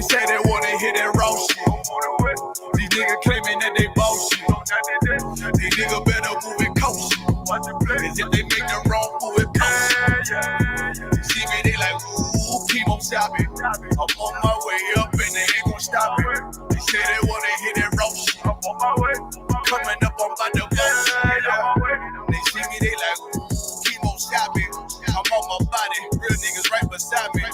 They say they wanna hear that raw shit. These niggas claiming that they bullshit. These niggas better move it coast. As if they make the wrong move it coast. See me, they like, ooh, keep on stopping. I'm on my way up and they ain't gon' stop it. They say they wanna hear that raw shit. I'm on my way. Coming up on my bullshit. They see me, they like, ooh, keep on stopping. I'm on my body, real niggas right beside me.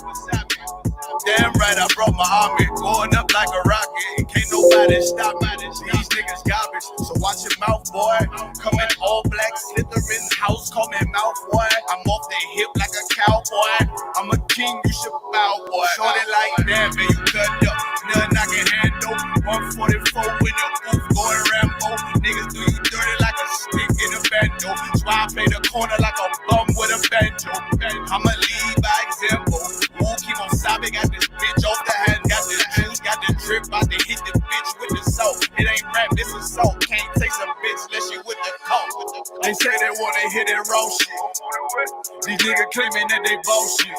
Damn right, I brought my army, going up like a rocket. Can't nobody stop me. These niggas garbage, so watch your mouth, boy. Coming all black, Slytherin house, call me mouth, boy. I'm off the hip like a cowboy. I'm a king, you should bow, boy. Shorty like that, man, you cut up. Nothing I can handle. 144 in the booth, going Rambo. Niggas do you dirty like a stick in a bando. So I play the corner like a bum with a banjo. I'ma lead by example. Won't keep on sobbing, got this bitch off the hand, got this juice, got the drip, about to hit the bitch with the soap. It ain't rap, this is salt. Can't taste a bitch unless you with the coke. They say they wanna hear that raw shit. These niggas claiming that they bullshit.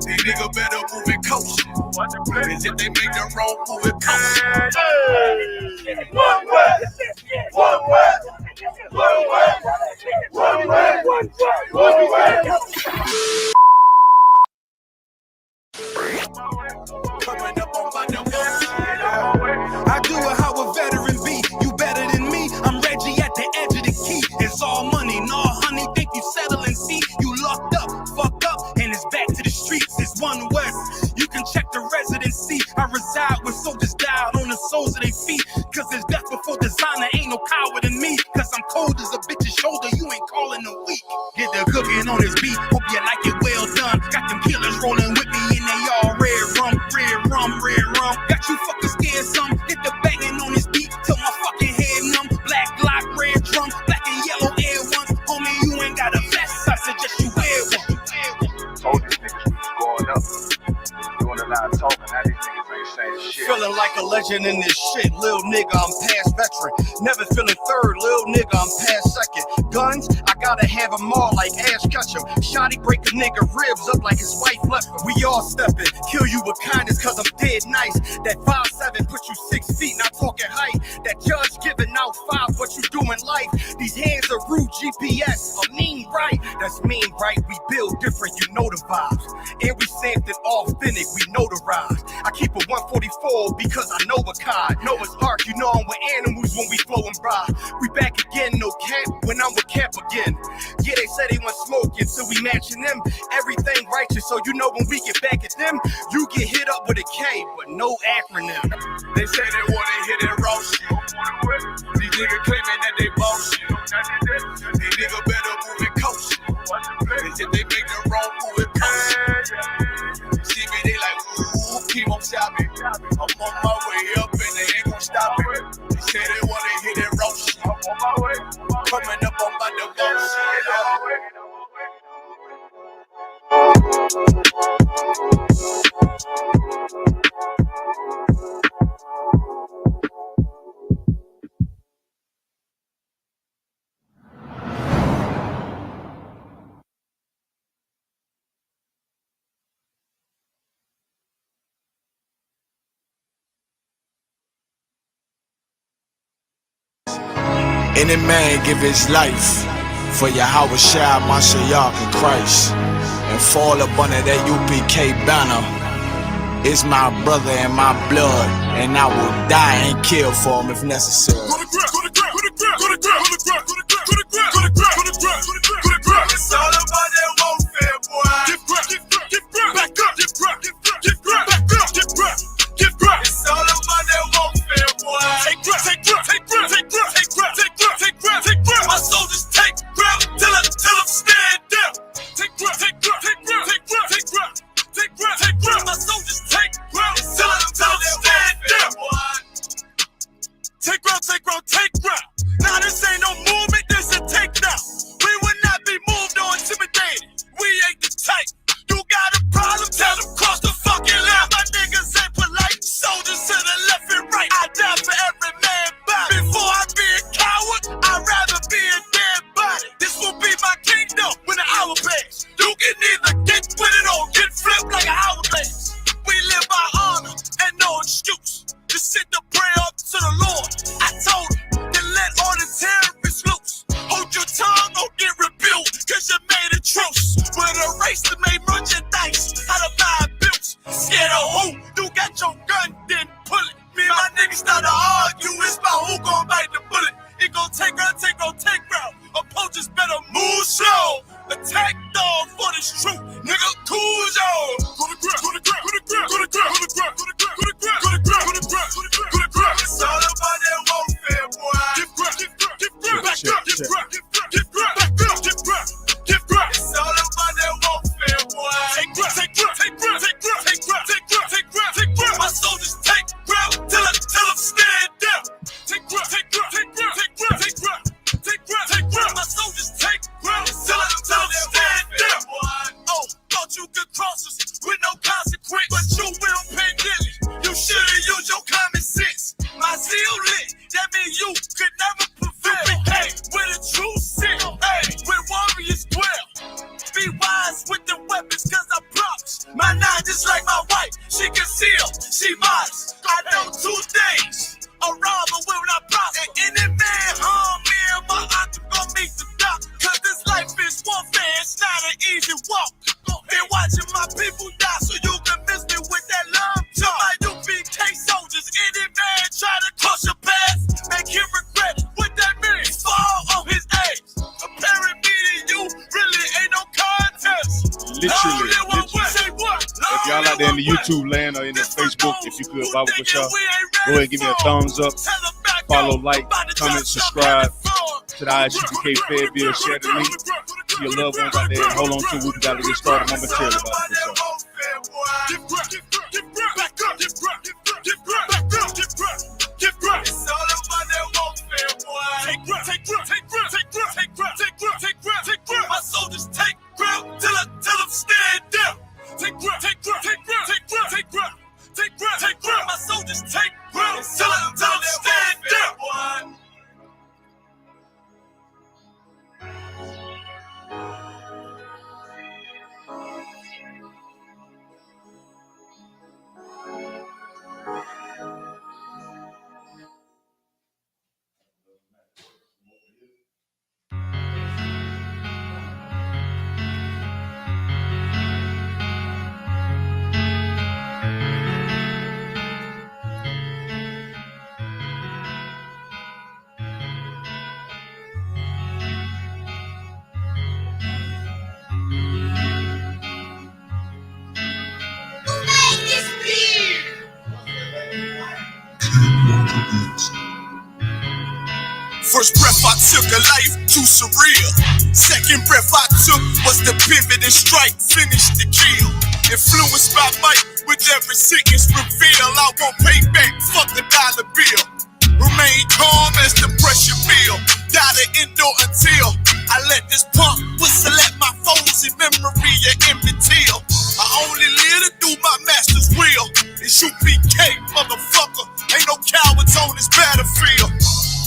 These niggas better move it coast. As if they make the wrong move it coast. One way, one way, one way, one way, one way. Coming up on my new I do it how a veteran be. You better than me. I'm Reggie at the edge of the key. It's all money, no honey. Think you settling? See, you locked up, fucked up, and it's back to the streets. It's one west. You can check the residency. I reside with soldiers died on the soles of their feet. Cause there's death before designer. Ain't no coward in me. Cause I'm cold as a bitch's shoulder. You ain't calling a week. Get the cooking on this beat. Hope you like it well done. Got them killers rolling with me and they all red rum, red rum, red rum. Got you fucking scared some. Get the banging on this beat till my fucking head numb. Black lock, red drum, black and yellow air ones. Homie, you ain't got a vest. I suggest you wear one. Told these niggas we was going up. Doing a lot of talking. Now these niggas ain't saying shit. Feeling like a legend in this shit. Lil nigga, I'm past veteran. Never feeling third. Lil nigga, I'm past second. Guns, I gotta have them all like Ash Ketchum. Shotty break a nigga ribs up like his wife left him. We all stepping. Kill you with kindness cause I'm dead nice. That 5'7" put you 6 feet, not talking height. That judge giving out 5, what you do in life. These hands are rude GPS. A mean right. That's mean right. We build different, you know the vibes. And we stamped it authentic, we notarized. I keep a 144 because I know a kind. Noah's Ark, you know I'm with animals when we flowing by. We back again, no cap, when I'm with cap again. Yeah, they say they want smoking, so we matching them. Everything righteous, so you know when we get back at them, you get hit up with a K, but no acronym. They say they wanna hear that raw shit. These niggas claiming that they bullshit. These niggas better move it coast. As if they make the wrong move it coast. See me, they like, ooh, keep on stopping. I'm on my way up and they ain't gon' stop it. They say they wanna hear that raw shit. I'm on my way. Coming up on my new Any man give his life for YAHANNA in Christ and fall up under that U.P.K banner. It's my brother and my blood, and I will die and kill for him if necessary. It's all about that warfare, boy. Back up, It's all about that warfare, boy. Take grip. My soldiers take grip till I'm stand down. Take grip. My soldiers take grip till I'm stand down. Take grip. Now this ain't no movement. just like my wife. She concealed, she modest. I know 2 things. A robber will not prosper. And any man harm me and my aunt gon' meet the doc. Cause this life is warfare, it's not an easy walk. Been watching my people die so you can miss me with that love talk. My U.P.K soldiers, any man try to cross your path, make him regret what that means. Fall on his age. Comparing me to you really ain't no contest. Literally. If y'all out there in the YouTube land or in the Facebook, if you could, Bible for y'all, go ahead and give me a thumbs up, follow, like, comment, subscribe to the I.S.U.P.K Fayetteville, share the link to your loved ones out there. Hold on to it, we got to get started momentarily about this. My soldiers take grip till I'm stand down. Take grip, take grip, take grip, take grip, take grip, take grip, take grip. My soldiers take grip till I'm stand down. First breath I took, a life too surreal. Second breath I took was the pivot and strike, finish the kill. Influenced by might, with every sentence reveal. I won't pay back, fuck the dollar bill. Remain calm as the pressure build. Gotta endure until I let this pump whistle at my foes in memory of Emmett Till. I only live to do my master's will. It's U.P.K, motherfucker. Ain't no cowards on this battlefield.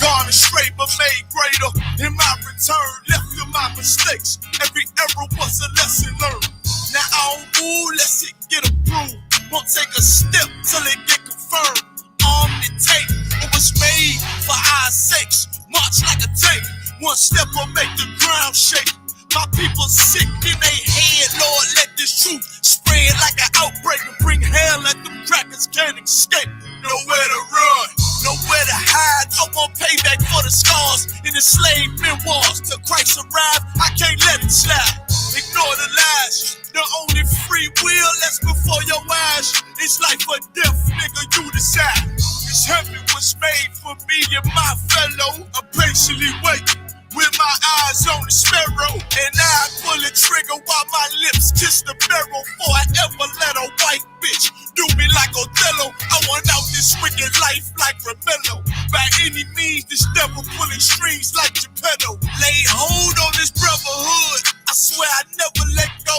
Gone astray but made greater. In my return, left to my mistakes. Every error was a lesson learned. Now I don't move, let's it get approved. Won't take a step till it get confirmed. Armed and tape, it was made for our sakes. March like a tank, one step will make the ground shake. My people sick in their head, Lord, let this truth spread like an outbreak and bring hell at them crackers can't escape. Nowhere to run, nowhere to hide. I want payback for the scars in the slave memoirs. Till Christ arrive, I can't let it slide. Ignore the lies, the only free will that's before your eyes. It's life or death, nigga, you decide. This heaven was made for me and my fellow. I patiently wait with my eyes on the sparrow, and I pull the trigger while my lips kiss the barrel. Before I ever let a white bitch do me like Othello. I want out this wicked life like Romello. By any means, this devil pulling strings like Geppetto. Lay hold on this brotherhood, I swear I never let go.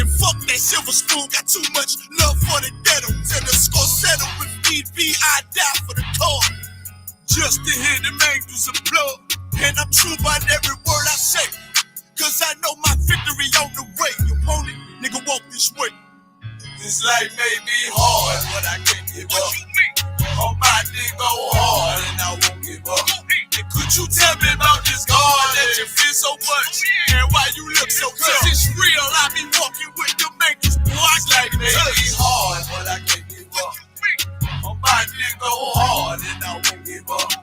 And fuck that silver spoon, got too much love for the ghetto. Till the score settle with VP, I die for the cause. Just to hear them angels applaud. And I'm true by every word I say, cause I know my victory on the way. You want it? Nigga, walk this way. This life may be hard, but I can't give up. On my dick go hard, and I won't give up. And could you tell me about this God that you feel so much? And why you look so tough? It's real, I be walking with the angels. Boy, this life may be hard, but I can't give up. On my dick go hard, and I won't give up.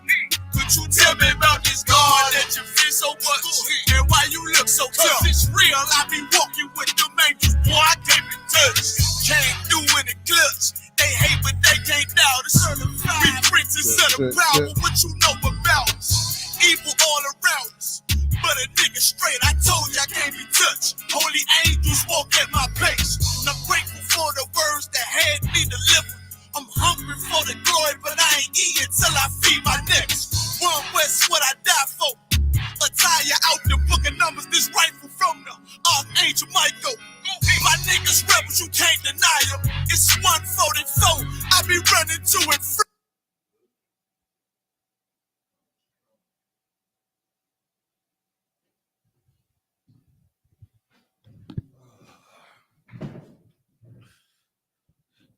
Could you tell me about this God that you feel so much? And why you look so tough? It's real, I be walking with the angels. Boy, I can't be touched. Came through in the clutch. They hate but they can't doubt us. We princes of the power, what you know about us? Evil all around us, but a nigga straight, I told you I can't be touched. Holy angels walk at my pace, and I'm grateful for the words that had me delivered. I'm hungry for the glory, but I ain't eating till I feed my next. One West, what I die for. Attire out the book of numbers, this rifle from the Archangel Michael. My niggas rebels, you can't deny them. It's 144, I be running to and fro.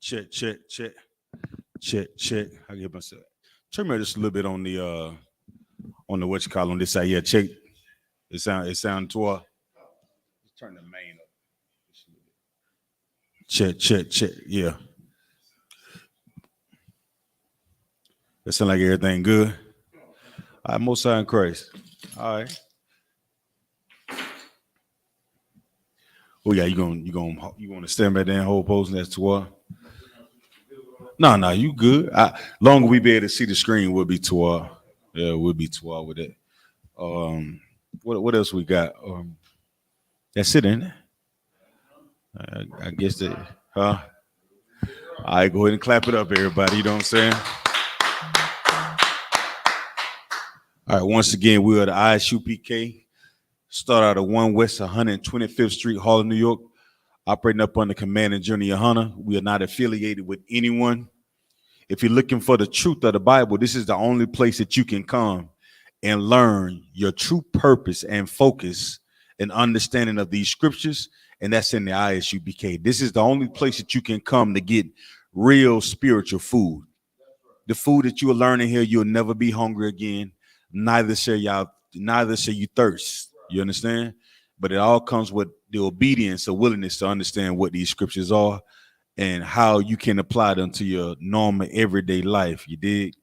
Check. I get myself. Turn me just a little bit on the what you call on this side. Yeah, check. It sound to turn the main up. Check. Yeah. That sound like everything good. All right, most high in Christ. All right. Oh yeah, you gonna stand back there and hold pose and that's to No, you good. Longer we be able to see the screen would be to Yeah, we'll be to with it. What else we got? That's it, ain't it? I guess that, huh? All right, go ahead and clap it up, everybody. You know what I'm saying? All right, once again, we are the I.S.U.P.K. Start out of 1 West 125th Street, Harlem, New York. Operating up under Command and Journey YAHANNA. We are not affiliated with anyone. If you're looking for the truth of the Bible, this is the only place that you can come and learn your true purpose and focus and understanding of these scriptures, and that's in the I.S.U.P.K. This is the only place that you can come to get real spiritual food. The food that you are learning here, you'll never be hungry again. Neither shall you thirst. You understand? But it all comes with the obedience or willingness to understand what these scriptures are and how you can apply them to your normal everyday life. You dig?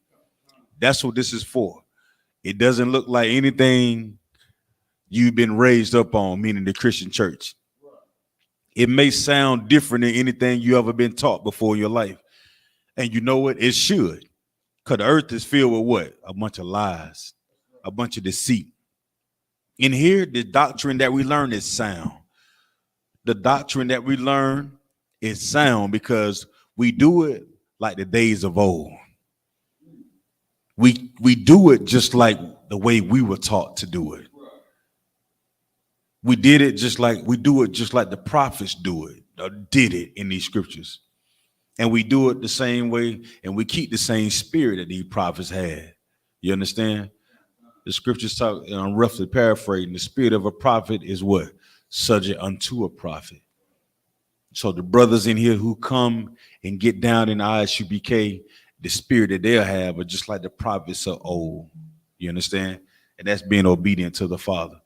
That's what this is for. It doesn't look like anything you've been raised up on, meaning the Christian church. It may sound different than anything you ever been taught before in your life. And you know what? It should. Because the earth is filled with what? A bunch of lies, a bunch of deceit. In here, the doctrine that we learn is sound. The doctrine that we learn is sound because we do it like the days of old. We do it just like the way we were taught to do it. We do it just like the prophets do it, or did it in these scriptures. And we do it the same way, and we keep the same spirit that these prophets had. You understand? The scriptures talk, and I'm roughly paraphrasing, the spirit of a prophet is what? Subject unto a prophet. So the brothers in here who come and get down in I.S.U.P.K, the spirit that they'll have are just like the prophets of old. You understand? And that's being obedient to the Father.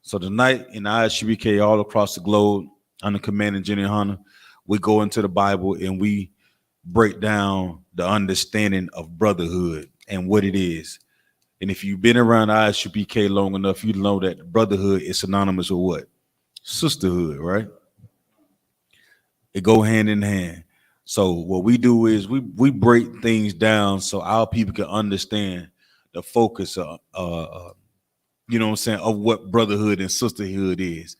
So tonight in I.S.U.P.K all across the globe, under Command and Journey YAHANNA, we go into the Bible and we break down the understanding of brotherhood and what it is. And if you've been around I.S.U.P.K long enough, you know that brotherhood is synonymous with what? Sisterhood, right? It go hand in hand. So what we do is we break things down so our people can understand the focus of, you know what I'm saying, of what brotherhood and sisterhood is.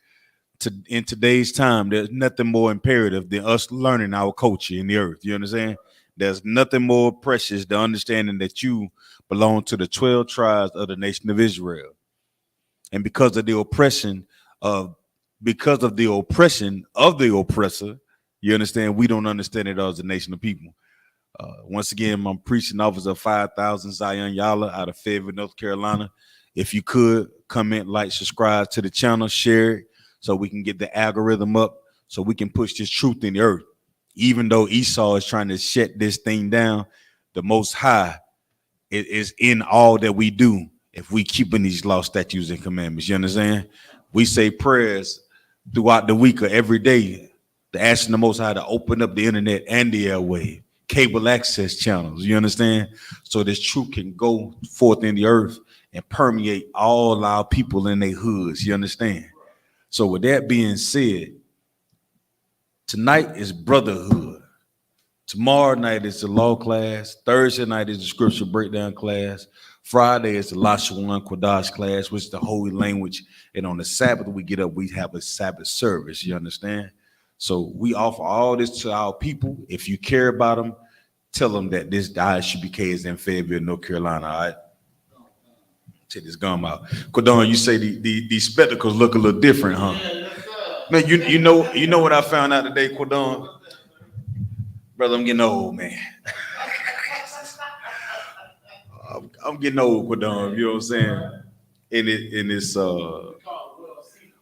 In today's time, there's nothing more imperative than us learning our culture in the earth. You understand? There's nothing more precious than understanding that you belong to the 12 tribes of the nation of Israel. And because of the oppression of the oppressor, you understand, we don't understand it as a nation of people. Once again, I'm preaching officer of 5,000 Zion Yala out of Fayetteville, North Carolina. If you could comment, like, subscribe to the channel, share it so we can get the algorithm up so we can push this truth in the earth. Even though Esau is trying to shut this thing down, the Most High is in all that we do if we keeping these laws, statutes, and commandments. You understand? We say prayers throughout the week or every day, asking the Most High to open up the internet and the airway, cable access channels. You understand? So this truth can go forth in the earth and permeate all our people in their hoods. You understand? So with that being said, tonight is brotherhood. Tomorrow night is the law class. Thursday night is the scripture breakdown class. Friday is the Lashawan Kodash class, which is the holy language. And on the Sabbath, we get up, we have a Sabbath service. You understand? So we offer all this to our people. If you care about them, tell them that this I.S.U.P.K is in Fayetteville, North Carolina. All right? Take this gum out. Kodon, you say these spectacles look a little different, huh? Man, you know what I found out today, Kodon? Brother, I'm getting old, man. I'm getting old, Kodon. You know what I'm saying? And it's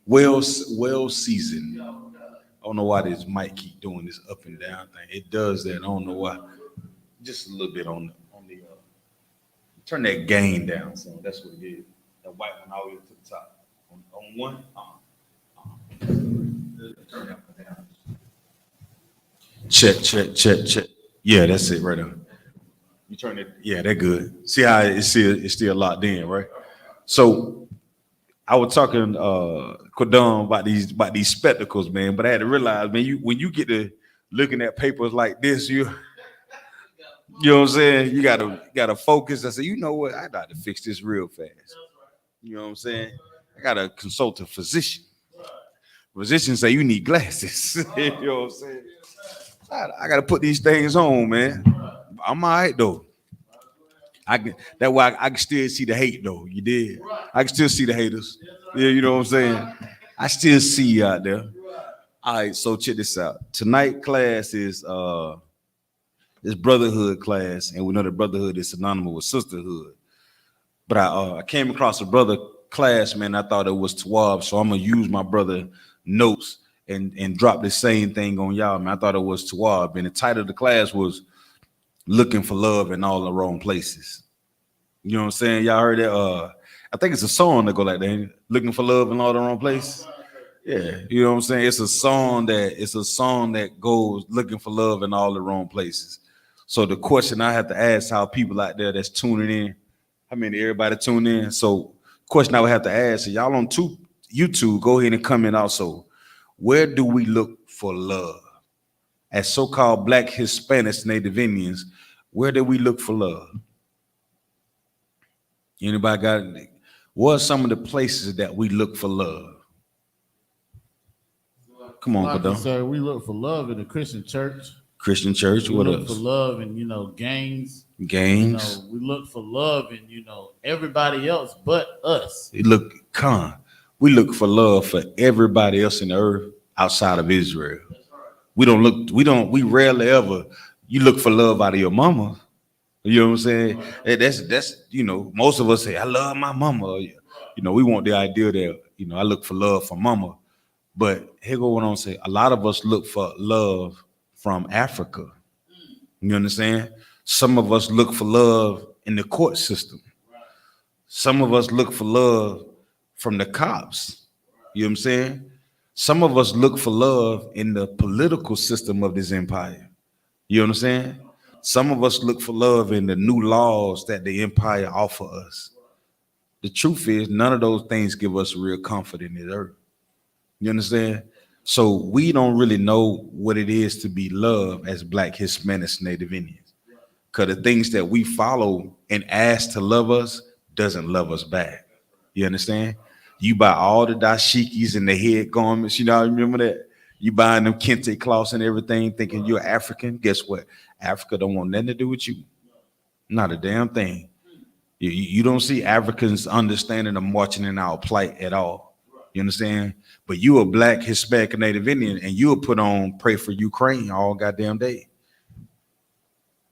well seasoned. don't know why this mic keep doing this up and down thing. It does that. I don't know why. Just a little bit on the turn that gain down. So that's what it is. That white one all the way to the top. On one. Turn that one down. Check. Yeah, that's it right there. You turn it. Yeah, they're good. See how it's still locked in, right? So I was talking Kodon about these spectacles, man. But I had to realize, man, when you get to looking at papers like this, you know what I'm saying? You gotta focus. I said, you know what? I got to fix this real fast. You know what I'm saying? I gotta consult a physician. Physicians say you need glasses. You know what I'm saying? I gotta put these things on, man. I'm all right though. That's why I can still see the hate though. You did. I can still see the haters. Yeah, you know what I'm saying? I still see you out there. All right, so check this out. Tonight class is this Brotherhood class, and we know that Brotherhood is synonymous with sisterhood. But I came across a brother class, man. I thought it was Tawab, so I'm gonna use my brother notes and drop the same thing on y'all, man. I thought it was Tawab, and the title of the class was "Looking for Love in All the Wrong Places." You know what I'm saying? Y'all heard that? I think it's a song that go like that. Looking for love in all the wrong places. Yeah, you know what I'm saying? It's a song that goes looking for love in all the wrong places. So the question I have to ask how people out there that's tuning in, how many everybody tune in? So question I would have to ask, so y'all on YouTube, go ahead and comment also. Where do we look for love? As so-called Black Hispanics, Native Indians, where do we look for love? Anybody got it? What are some of the places that we look for love? Come on, like Kadon. Sir, we look for love in the Christian church. Christian church. What else? We look for love in, gangs. Gangs. We look for love in, everybody else but us. We look for love for everybody else in the earth outside of Israel. We rarely ever, you look for love out of your mama. You know what I'm saying? That's most of us say, I love my mama. We want the idea that, I look for love from mama. But here go what I'm saying. A lot of us look for love from Africa. You understand? Some of us look for love in the court system. Some of us look for love from the cops. You know what I'm saying? Some of us look for love in the political system of this empire. You know what I'm saying? Some of us look for love in the new laws that the empire offer us. The truth is, none of those things give us real comfort in this earth. You understand? So we don't really know what it is to be loved as Black Hispanics, Native Indians. Because the things that we follow and ask to love us doesn't love us back. You understand? You buy all the dashikis and the head garments. I remember that? You buying them kente cloths and everything, thinking you're African. Guess what? Africa don't want nothing to do with you. Not a damn thing. You don't see Africans understanding or marching in our plight at all. You understand? But you a Black Hispanic Native Indian, and you will put on Pray for Ukraine all goddamn day.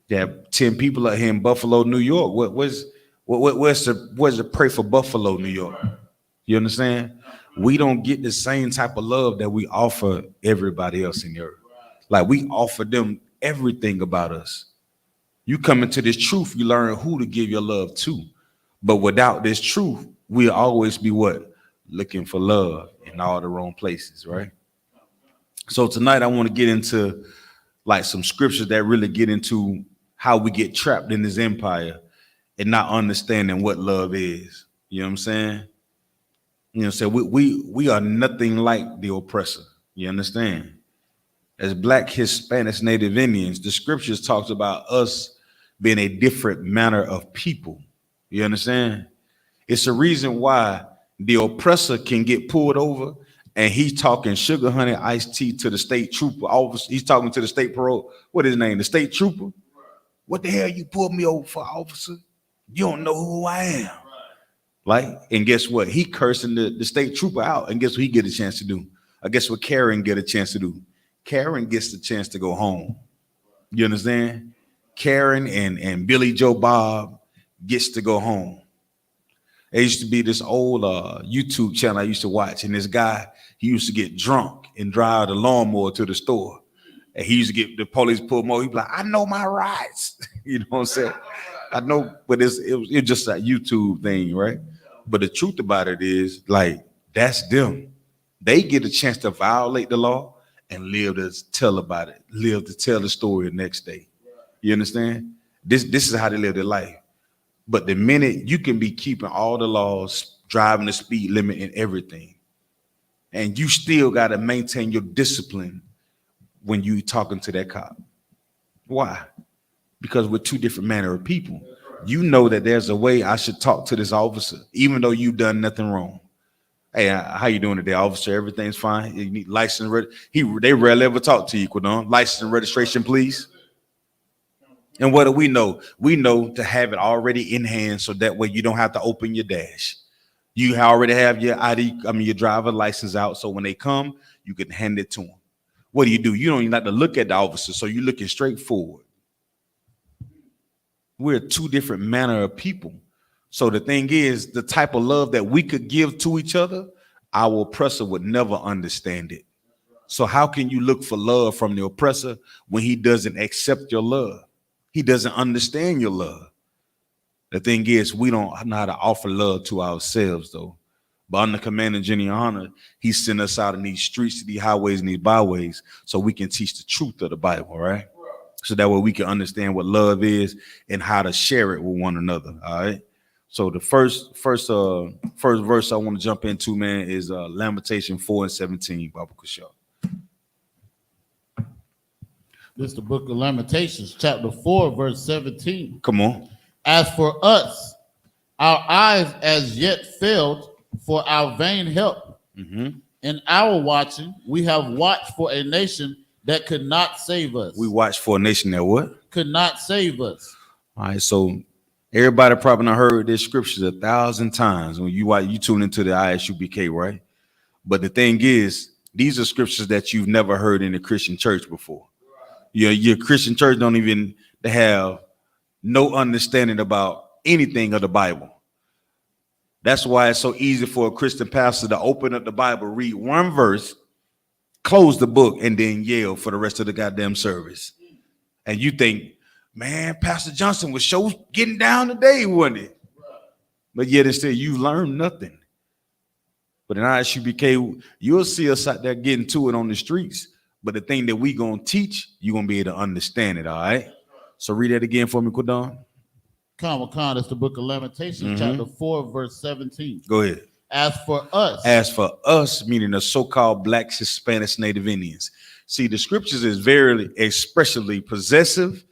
There are 10 people out here in Buffalo, New York. Where's the Pray for Buffalo, New York? You understand? We don't get the same type of love that we offer everybody else in the earth. Like we offer them everything about us. You come into this truth, you learn who to give your love to. But without this truth, we'll always be what? Looking for love in all the wrong places, right? So tonight I want to get into like some scriptures that really get into how we get trapped in this empire and not understanding what love is. You know what I'm saying? So we are nothing like the oppressor. You understand? As Black Hispanics, Native Indians, the scriptures talks about us being a different manner of people. You understand? It's a reason why the oppressor can get pulled over and he's talking sugar honey iced tea to the state trooper officer. He's talking to the state parole. What is his name? The state trooper? What the hell you pulled me over for, officer? You don't know who I am. Like, and guess what? He cursing the state trooper out. And guess what he get a chance to do? I guess what Karen get a chance to do? Karen gets the chance to go home. You understand? Karen and Billy Joe Bob gets to go home. There used to be this old YouTube channel I used to watch, and this guy, he used to get drunk and drive the lawnmower to the store. And he used to get the police pull him over. He'd be like, I know my rights. You know what I'm saying? I know, but it's just a YouTube thing, right? But the truth about it is, like, that's them. They get a chance to violate the law and live to tell about it, live to tell the story the next day. You understand? This is how they live their life. But the minute you can be keeping all the laws, driving the speed limit and everything, and you still got to maintain your discipline when you talking to that cop. Why? Because we're two different manner of people. You know that there's a way I should talk to this officer, even though you've done nothing wrong. Hey, how you doing today, officer? Everything's fine. You need license. They rarely ever talk to you, Quidon. License and registration, please. And what do we know? We know to have it already in hand, so that way you don't have to open your dash. You already have your ID, your driver license out, so when they come, you can hand it to them. What do? You don't even have to look at the officer, so you're looking straight forward. We're two different manner of people. So the thing is, the type of love that we could give to each other, our oppressor would never understand it. So how can you look for love from the oppressor when he doesn't accept your love? He doesn't understand your love. The thing is, we don't know how to offer love to ourselves, though. But under Commander Jenny YAHANNA, he sent us out in these streets, these highways, and these byways, so we can teach the truth of the Bible, right? So that way we can understand what love is and how to share it with one another. All right. So the first verse I want to jump into, man, is Lamentation 4:17, Baba Kusha. This is the book of Lamentations, chapter 4, verse 17. Come on. As for us, our eyes as yet failed for our vain help. Mm-hmm. In our watching, we have watched for a nation that could not save us. We watched for a nation that what? Could not save us. All right, so everybody probably not heard this scriptures 1,000 times when you tune into the I.S.U.P.K, right? But the thing is, these are scriptures that you've never heard in the Christian church before. Your Christian church don't even have no understanding about anything of the Bible. That's why it's so easy for a Christian pastor to open up the Bible, read one verse, close the book, and then yell for the rest of the goddamn service. And you think, man, Pastor Johnson was so getting down today, wasn't it? But yet instead, you learned nothing. But in I.S.U.P.K, you'll see us out there getting to it on the streets. But the thing that we gonna teach, you're gonna be able to understand it, all right? So read that again for me, Quidon. Khan, that's the book of Lamentations, chapter 4, verse 17. Go ahead. As for us. As for us, meaning the so-called blacks, Hispanics, Native Indians. See, the scriptures is very expressively possessive.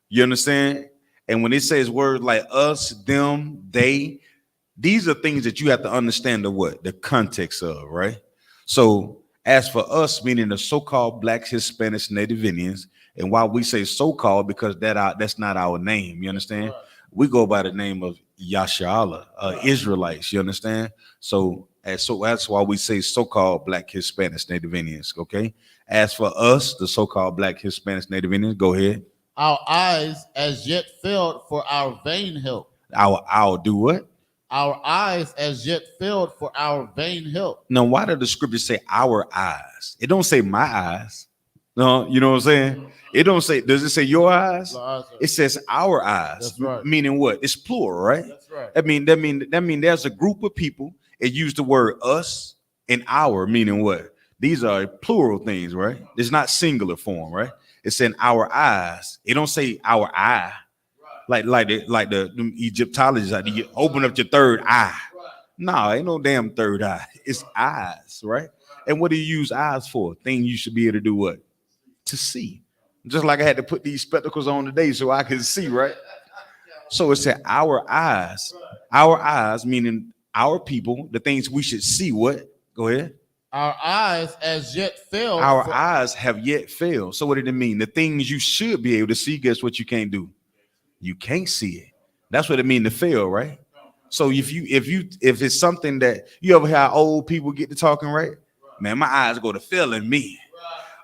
You understand? And when it says words like us, them, they, these are things that you have to understand the context of, right? So as for us, meaning the so-called blacks, Hispanics, Native Indians, and why we say so-called, because that's not our name, you understand? We go by the name of YAHANNA, Israelites, you understand? So that's why we say so-called black, Hispanics, Native Indians, okay? As for us, the so-called black, Hispanics, Native Indians, go ahead. Our eyes as yet failed for our vain help. Our do what? Our eyes as yet failed for our vain help. Now, why did the scripture say our eyes? It don't say my eyes. No, you know what I'm saying? It don't say, does it say your eyes? It says our eyes. That's right. Meaning what? It's plural, right? That's right. That mean there's a group of people. It used the word us and our, meaning what? These are plural things, right? It's not singular form, right? It's in our eyes. It don't say our eye. Like the Egyptologists, like you open up your third eye. No, ain't no damn third eye. It's eyes, right? And what do you use eyes for? Thing you should be able to do what? To see. Just like I had to put these spectacles on today so I could see, right? So it said our eyes, meaning our people, the things we should see. What? Go ahead. Our eyes as yet failed. Our eyes have yet failed. So what did it mean? The things you should be able to see, guess what you can't do? You can't see it. That's what it means to fail, right? So if it's something that you ever hear old people get to talking, right? Man, my eyes go to failing me.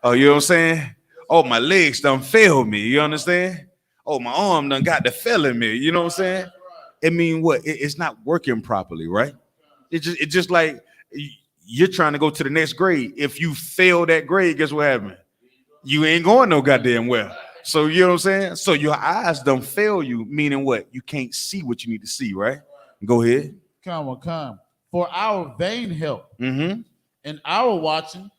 Oh, you know what I'm saying? Oh, my legs done failed me. You understand? Oh, my arm done got to failing me. You know what I'm saying? it mean what? It's not working properly, right? It's just like you're trying to go to the next grade. If you fail that grade, guess what happened? You ain't going no goddamn well. So you know what I'm saying? So your eyes don't fail you, meaning what? You can't see what you need to see, right? Go ahead. Come. For our vain help Mm-hmm. and our watching,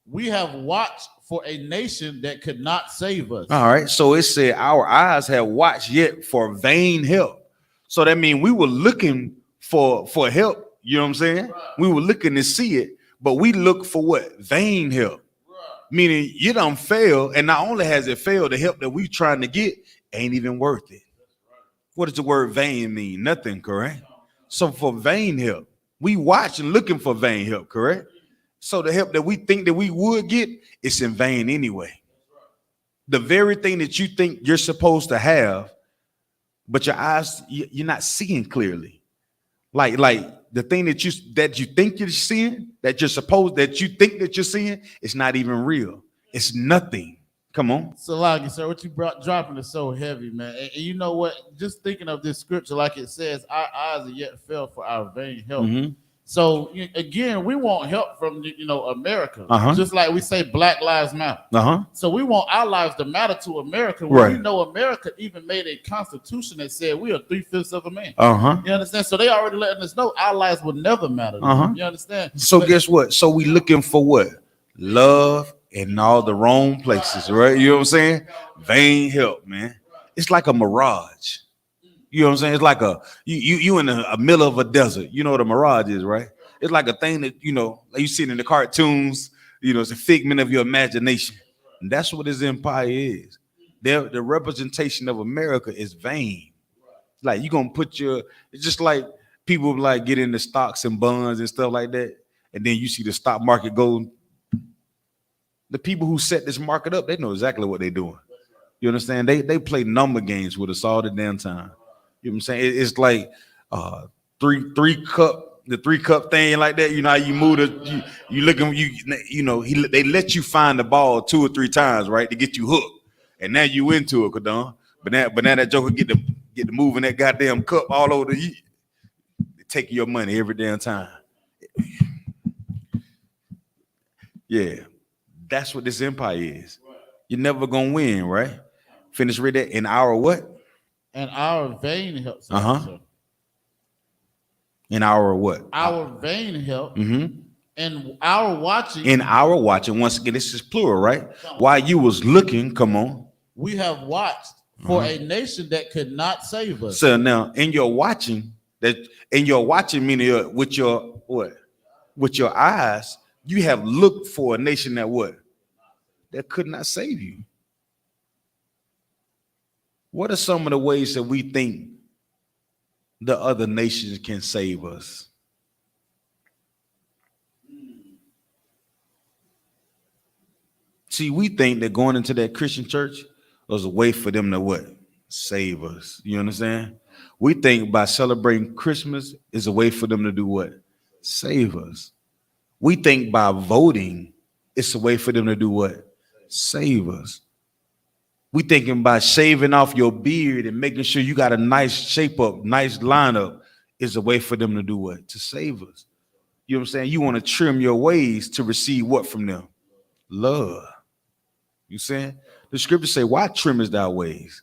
we have watched for a nation that could not save us. All right. So it said our eyes have watched yet for vain help. So that means we were looking for help. You know what I'm saying? Right. We were looking to see it, but we look for what? Vain help. Right. Meaning you don't fail, and not only has it failed, the help that we trying to get ain't even worth it. Right. What does the word vain mean? Nothing, correct? So for vain help, we watching looking for vain help, correct? So the help that we think that we would get, it's in vain anyway. The very thing that you think you're supposed to have, but your eyes, you're not seeing clearly. Like the thing that you think you're seeing, that you think that you're seeing, it's not even real. It's nothing. Come on. So, like, sir, what you dropping is so heavy, man. And you know what? Just thinking of this scripture, like it says, our eyes are yet fell for our vain help. Mm-hmm. So again, we want help from America, just like we say Black Lives Matter. So we want our lives to matter to America. Right. We know America even made a constitution that said we are 3/5 of a man. You understand? So they already letting us know our lives will never matter. You understand? So guess what? So we looking for what? Love in all the wrong places, right? You know what I'm saying? Vain help, man. It's like a mirage. You know what I'm saying? It's like you in the middle of a desert. You know what a mirage is, right? It's like a thing that, like you see it in the cartoons, it's a figment of your imagination. And that's what this empire is. The representation of America is vain. Like you're going to it's just like people like get into stocks and bonds and stuff like that. And then you see the stock market go. The people who set this market up, they know exactly what they're doing. You understand? They play number games with us all the damn time. You know what I'm saying? It's like three cup thing like that. You know how you move you looking they let you find the ball 2 or 3 times, right, to get you hooked, and now you into it, Kadon. But now that joker get to moving that goddamn cup all over they taking your money every damn time. Yeah, that's what this empire is. You're never gonna win, right? Finish read that. In our what? And our vain help. In our what? Our vain help. Mm-hmm. And our watching. In our watching. Once again, this is plural, right? While you was looking, come on. We have watched for a nation that could not save us. So now, in your watching, meaning with your what? With your eyes, you have looked for a nation that what? That could not save you. What are some of the ways that we think the other nations can save us? See, we think that going into that Christian church was a way for them to what? Save us. You understand? We think by celebrating Christmas is a way for them to do what? Save us. We think by voting it's a way for them to do what? Save us. We thinking by shaving off your beard and making sure you got a nice shape up, nice lineup is a way for them to do what? To save us. You know what I'm saying? You want to trim your ways to receive what from them? Love. You saying? The scriptures say, why trimmest thou ways?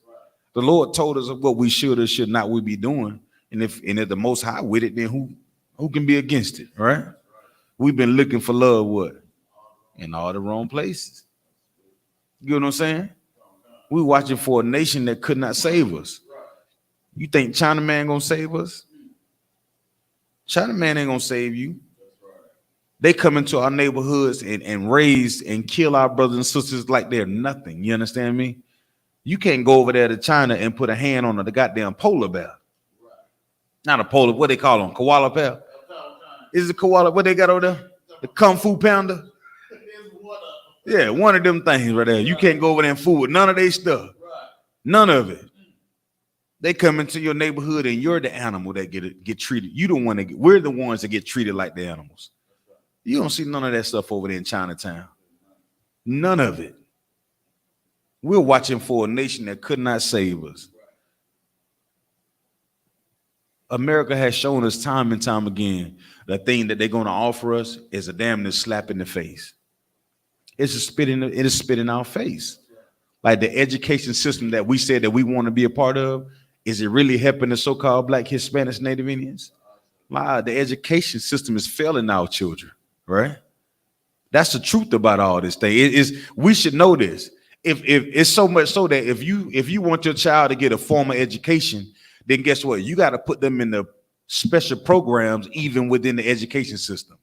The Lord told us what we should or should not we be doing. And if the Most High with it, then who can be against it, right? We've been looking for love, what? In all the wrong places. You know what I'm saying? We watching for a nation that could not save us. You think China man gonna save us? China man ain't gonna save you. They come into our neighborhoods and raise and kill our brothers and sisters like they're nothing. You understand me? You can't go over there to China and put a hand on the goddamn polar bear. Not a polar, what they call them? Koala bear? Is it koala? What they got over there? The Kung Fu Panda? Yeah, one of them things right there. You can't go over there and fool with none of their stuff. None of it. They come into your neighborhood and you're the animal that get treated. We're the ones that get treated like the animals. You don't see none of that stuff over there in Chinatown. None of it. We're watching for a nation that could not save us. America has shown us time and time again the thing that they're going to offer us is a damn near slap in the face. It's a spit in our face. Like the education system that we said that we want to be a part of, is it really helping the so-called Black, Hispanics, Native Indians? The education system is failing our children, right? That's the truth about all this thing. We should know this. If it's so much so that if you want your child to get a formal education, then guess what? You got to put them in the special programs even within the education system.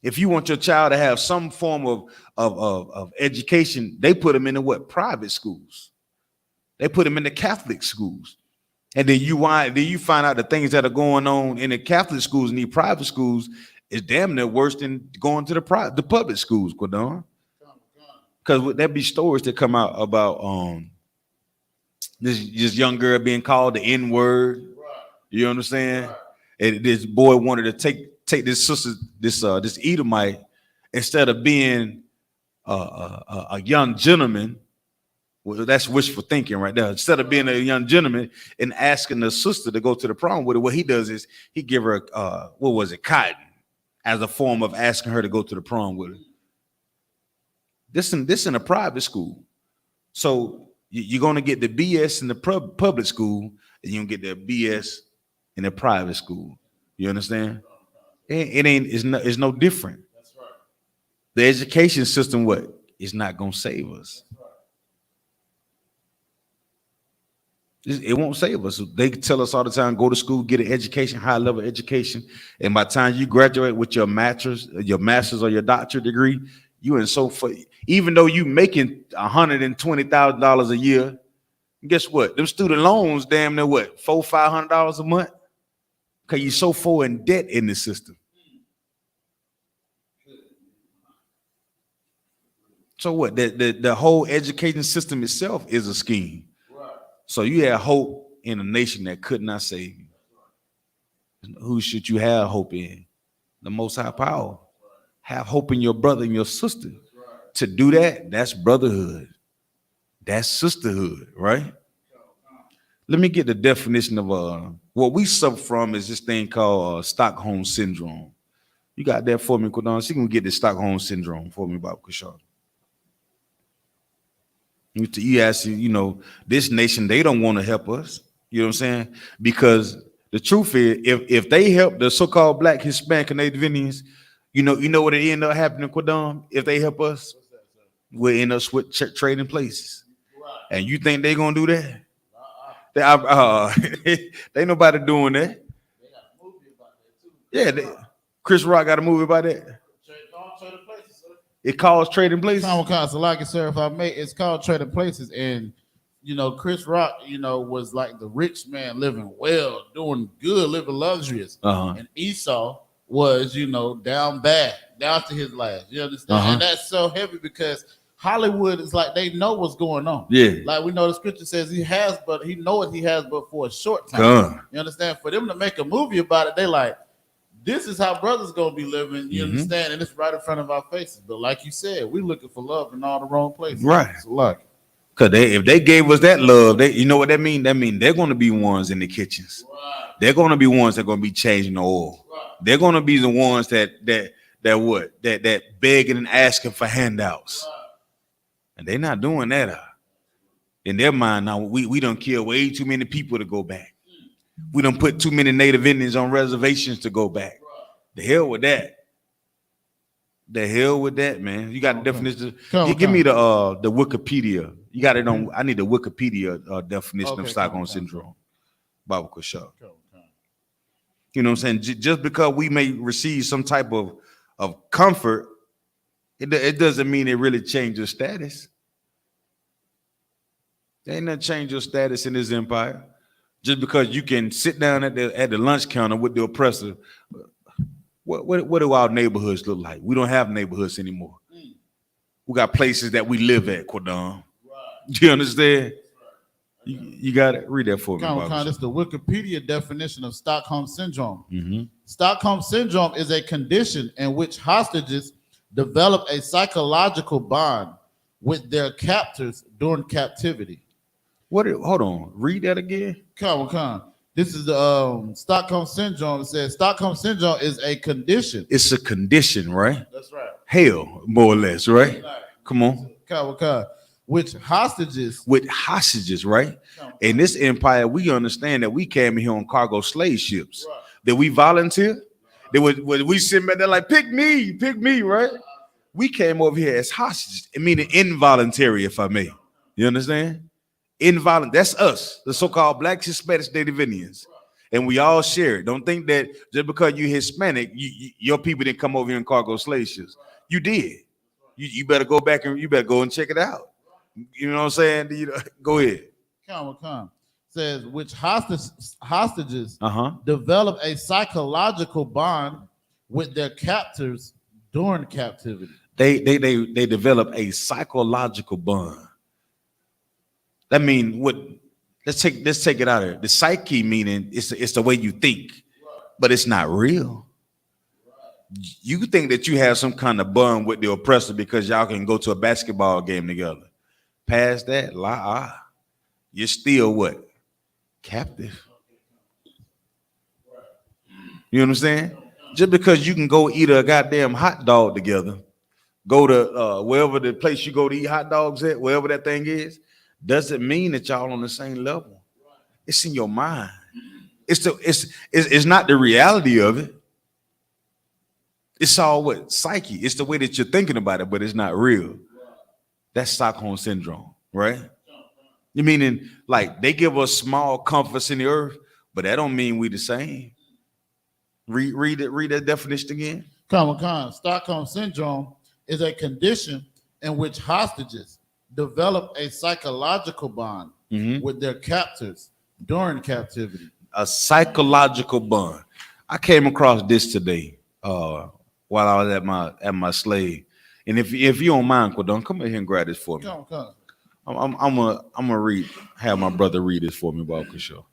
If you want your child to have some form of education, they put them in the private schools. They put them in the Catholic schools. And then you find out the things that are going on in the Catholic schools and the private schools is damn near worse than going to the public schools, Quadon. Because there'd be stories that come out about this young girl being called the N-word. Right. You understand? Right. And this boy wanted to take this sister, this Edomite, instead of being a young gentleman. Well, that's wishful thinking right there. Instead of being a young gentleman and asking the sister to go to the prom with her, what he does is he give her cotton as a form of asking her to go to the prom with her. This in a private school. So you're going to get the BS in the public school, and you're going to get the BS in the private school. You understand? It's no different. That's right. The education system, is not going to save us. It won't save us. They tell us all the time, go to school, get an education, high level education. And by the time you graduate with your master's or your doctorate degree, you in even though you making $120,000 a year, guess what? Them student loans, damn near $400-500 a month? Because you're so far in debt in the system. So what? The whole education system itself is a scheme. So you have hope in a nation that could not save you. Who should you have hope in? The Most High Power. Have hope in your brother and your sister. To do that, that's brotherhood. That's sisterhood, right? Let me get the definition of what we suffer from is this thing called Stockholm Syndrome. You got that for me, Quadon? So you can get the Stockholm Syndrome for me, Bob Kushar. You ask, this nation, they don't want to help us. You know what I'm saying? Because the truth is, if they help the so-called Black, Hispanic, and Native Indians, you know what it end up happening, Quadon? If they help us, we'll end up with trading places. Right. And you think they're going to do that? They ain't nobody doing that. They got a movie about that, too. Yeah, Chris Rock got a movie about that. It calls Trading Places. So like it, sir, if I may, it's called Trading Places. And, Chris Rock, was like the rich man living well, doing good, living luxurious. Uh-huh. And Esau was, down bad, down to his last. You understand? Uh-huh. And that's so heavy because Hollywood is like, they know what's going on. Yeah. Like we know the scripture says he knows he has but for a short time. You understand? For them to make a movie about it, they like, this is how brothers gonna be living, you understand? And it's right in front of our faces. But like you said, we looking for love in all the wrong places. Right. Because if they gave us that love, you know what that mean? That mean they're gonna be ones in the kitchens. Right. They're gonna be ones that are gonna be changing the oil. Right. They're gonna be the ones that begging and asking for handouts. Right. And they're not doing that. In their mind now, we done kill way too many people to go back. We done put too many Native Indians on reservations to go back. The hell with that. The hell with that, man. You got the definition. Give me the Wikipedia. You got it on. I need the Wikipedia definition of Stockholm Syndrome. Baba Kushar. You know what I'm saying? Just because we may receive some type of comfort, it doesn't mean it really changes your status. There ain't nothing change your status in this empire. Just because you can sit down at the lunch counter with the oppressor, what do our neighborhoods look like? We don't have neighborhoods anymore. We got places that we live at, Quadon. Do you understand? You got it. Read that for me. This is the Wikipedia definition of Stockholm Syndrome. Mm-hmm. Stockholm Syndrome is a condition in which hostages develop a psychological bond with their captors during captivity. Hold on. Read that again. Come. This is the Stockholm syndrome. It says Stockholm syndrome is a condition. It's a condition, right? That's right. Hell, more or less, right? Come on. Which hostages. With hostages, right? In this empire, we understand that we came here on cargo slave ships. Right. That we volunteer. That we sit back there like, pick me, right? We came over here as hostages, meaning involuntary, if I may. You understand? Involuntary. That's us, the so-called Blacks, Hispanics, Native Indians. And we all share it. Don't think that just because you're Hispanic, your people didn't come over here in cargo slave ships. You did. You better go back and you better go and check it out. You know what I'm saying? Go ahead. Come. Says which hostages develop a psychological bond with their captors during captivity. They develop a psychological bond. That means what? Let's take it out of here. The psyche meaning it's the way you think, but it's not real. You think that you have some kind of bond with the oppressor because y'all can go to a basketball game together. Past that, you're still what? Captive. You know what I'm saying? Just because you can go eat a goddamn hot dog together, go to wherever the place you go to eat hot dogs at, wherever that thing is, doesn't mean that y'all on the same level. It's in your mind. It's not the reality of it. It's all what? Psyche. It's the way that you're thinking about it, but it's not real. That's Stockholm syndrome, right? You meaning like they give us small comforts in the earth, but that don't mean we the same. Read that definition again. Stockholm syndrome is a condition in which hostages develop a psychological bond with their captors during captivity. A psychological bond. I came across this today while I was at my slave. And if you don't mind, Quadon, come in here and grab this for me. Come. I'm gonna have my brother read this for me, Bob Show.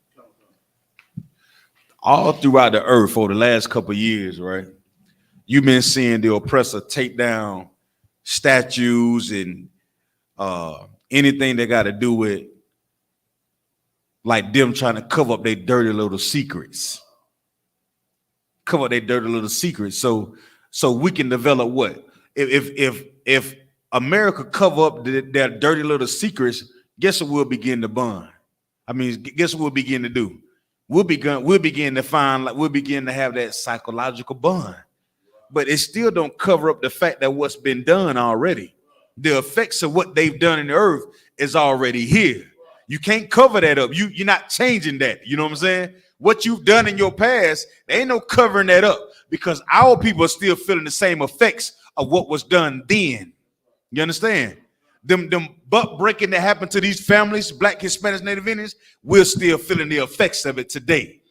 All throughout the earth for the last couple of years, right? You've been seeing the oppressor take down statues and anything that got to do with like them trying to cover up their dirty little secrets. So we can develop what? If America cover up their dirty little secrets, guess what we'll begin to bond? I mean, guess what we'll begin to do? We'll begin to find, like, we'll begin to have that psychological bond. But it still don't cover up the fact that what's been done already. The effects of what they've done in the earth is already here. You can't cover that up. You're not changing that. You know what I'm saying? What you've done in your past, there ain't no covering that up because our people are still feeling the same effects of what was done then. You understand? Them butt breaking that happened to these families, Black, Hispanics, Native Indians, we're still feeling the effects of it today.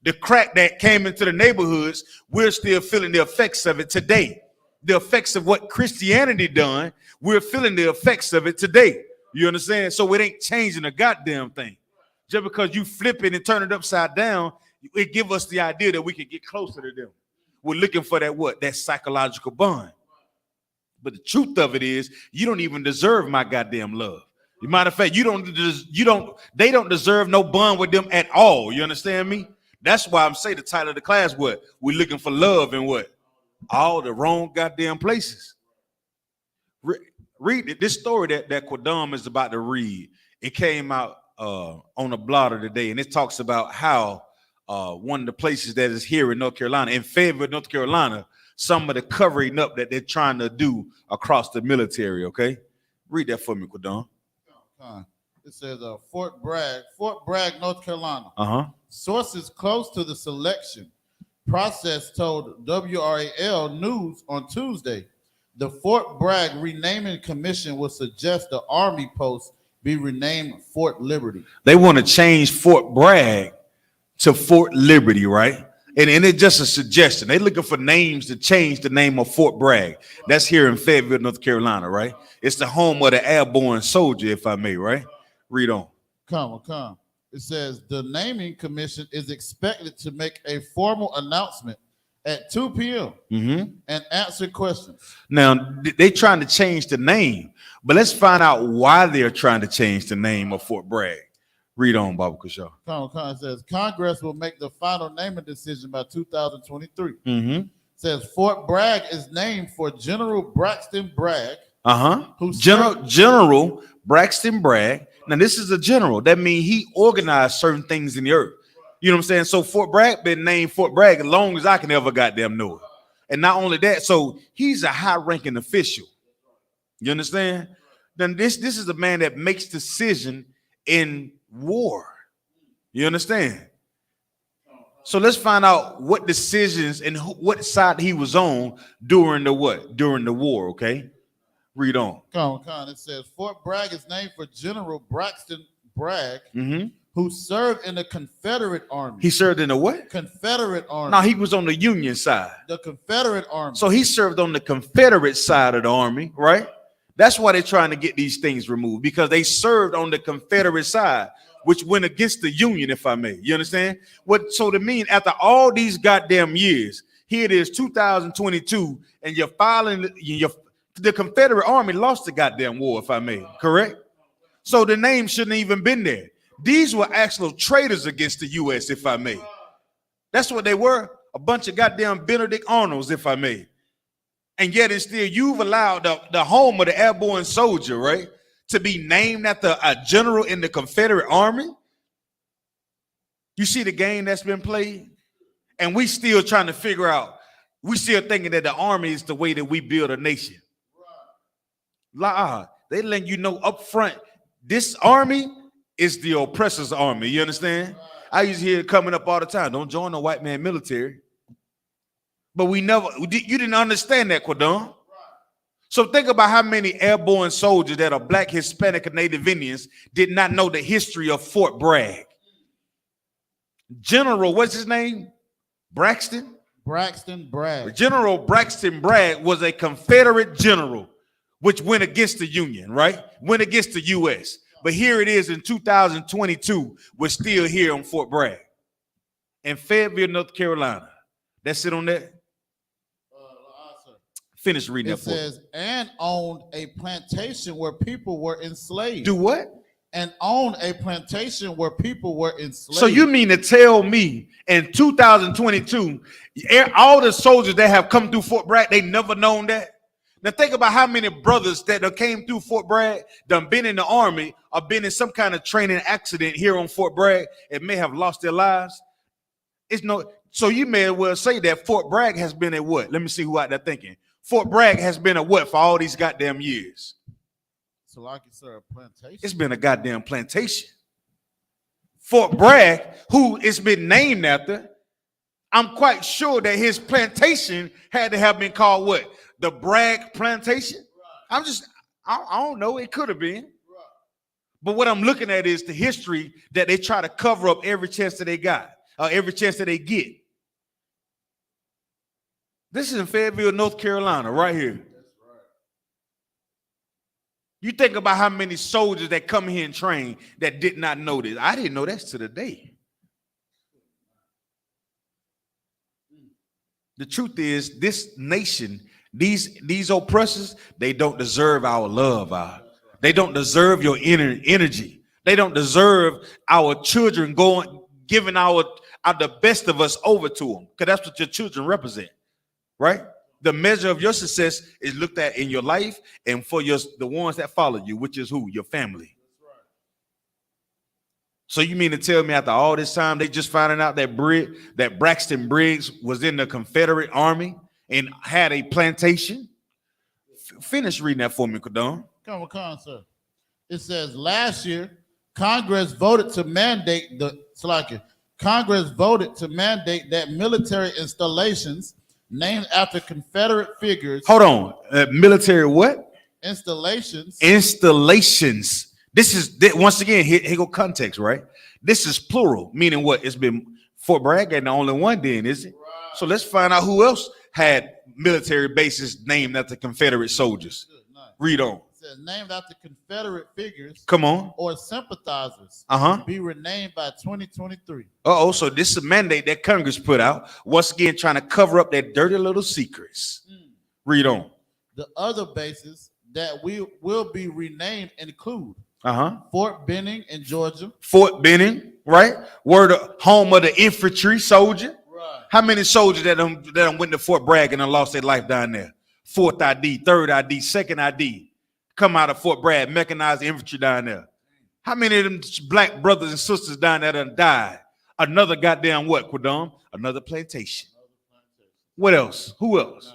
The crack that came into the neighborhoods, we're still feeling the effects of it today. The effects of what Christianity done, we're feeling the effects of it today. You understand? So it ain't changing a goddamn thing. Just because you flip it and turn it upside down, it give us the idea that we can get closer to them. We're looking for that what? That psychological bond. But the truth of it is, you don't even deserve my goddamn love. As a matter of fact, they don't deserve no bond with them at all. You understand me? That's why I'm saying the title of the class, what? We're looking for love in what? All the wrong goddamn places. Read it. This story that Quadam is about to read. It came out on a blotter today, and it talks about how one of the places that is here in North Carolina, in Fayetteville, North Carolina, some of the covering up that they're trying to do across the military. Okay, read that for me, Quadam. It says Fort Bragg, North Carolina. Sources close to the selection process told WRAL News on Tuesday the Fort Bragg renaming commission will suggest the Army post be renamed Fort Liberty. They want to change Fort Bragg to Fort Liberty, right? And it's just a suggestion. They're looking for names to change the name of Fort Bragg. That's here in Fayetteville, North Carolina, right? It's the home of the airborne soldier, if I may, right? Read on. Come. It says the naming commission is expected to make a formal announcement at 2 p.m. And answer questions. Now, they're trying to change the name, but let's find out why they're trying to change the name of Fort Bragg. Read on, Baba Kushaw. It says Congress will make the final naming decision by 2023. Mm-hmm. Says Fort Bragg is named for General Braxton Bragg. General Braxton Bragg. Now, this is a general. That means he organized certain things in the earth. You know what I'm saying? So Fort Bragg been named Fort Bragg as long as I can ever goddamn know it. And not only that, so he's a high-ranking official. You understand? Then this is a man that makes decision in war. You understand? So let's find out what decisions and what side he was on during the what? During the war, okay? Read on. Come on. It says Fort Bragg is named for General Braxton Bragg, who served in the Confederate Army. He served in the what? Confederate Army. No, he was on the Union side. The Confederate Army. So he served on the Confederate side of the army, right? That's why they're trying to get these things removed, because they served on the Confederate side, which went against the Union, if I may. You understand? So to mean after all these goddamn years, here it is 2022, and you're filing the Confederate Army lost the goddamn war, if I may, correct? So the name shouldn't even been there. These were actual traitors against the U.S., if I may. That's what they were, a bunch of goddamn Benedict Arnolds, if I may. And yet it's still, you've allowed the home of the airborne soldier, right, to be named after a general in the Confederate Army. You see the game that's been played? And we still trying to figure out, we still thinking that the army is the way that we build a nation. They letting you know up front, this army is the oppressor's army. You understand? I used to hear it coming up all the time. Don't join the white man military. But you didn't understand that, Quadon. So think about how many airborne soldiers that are black, Hispanic, and Native Indians did not know the history of Fort Bragg. General, what's his name? Braxton? Braxton Bragg. General Braxton Bragg was a Confederate general, which went against the Union, right? Went against the U.S. But here it is in 2022, we're still here on Fort Bragg in Fayetteville, North Carolina. That's it on that? Finish reading that. It says, and owned a plantation where people were enslaved. Do what? And owned a plantation where people were enslaved. So you mean to tell me in 2022, all the soldiers that have come through Fort Bragg, they never known that? Now think about how many brothers that came through Fort Bragg, done been in the army or been in some kind of training accident here on Fort Bragg and may have lost their lives. So you may as well say that Fort Bragg has been a what? Let me see who out there thinking. Fort Bragg has been a what for all these goddamn years? So like you said, a plantation. It's been a goddamn plantation. Fort Bragg, who it's been named after, I'm quite sure that his plantation had to have been called what? The Bragg Plantation? I don't know. It could have been. But what I'm looking at is the history that they try to cover up every chance that they got, every chance that they get. This is in Fayetteville, North Carolina, right here. You think about how many soldiers that come here and train that did not know this. I didn't know that to the day. The truth is, this nation, these oppressors, they don't deserve our love. They don't deserve your energy. They don't deserve our children giving the best of us over to them, because that's what your children represent, right? The measure of your success is looked at in your life and for the ones that follow you, which is who? Your family. So you mean to tell me after all this time, they just finding out that Braxton Briggs was in the Confederate Army and had a plantation? Finish reading that for me, Kadon. Come on, sir. It says last year, Congress voted to mandate that military installations named after Confederate figures. Hold on. Military what? Installations. This is, once again, here go context, right? This is plural, meaning what? It's been Fort Bragg ain't the only one then, is it? Right. So let's find out who else had military bases named after Confederate soldiers. Nice. Read on. It says named after Confederate figures. Come on. Or sympathizers. Be renamed by 2023. So this is a mandate that Congress put out. Once again, trying to cover up their dirty little secrets. Read on. The other bases that will be renamed include Fort Benning in Georgia. Fort Benning, right? Where the home of the infantry soldier. Right. How many soldiers that went to Fort Bragg and lost their life down there? 4th ID, 3rd ID, 2nd ID. Come out of Fort Bragg, mechanized infantry down there. How many of them black brothers and sisters down there done died? Another goddamn what, Quadam? Another plantation. What else? Who else?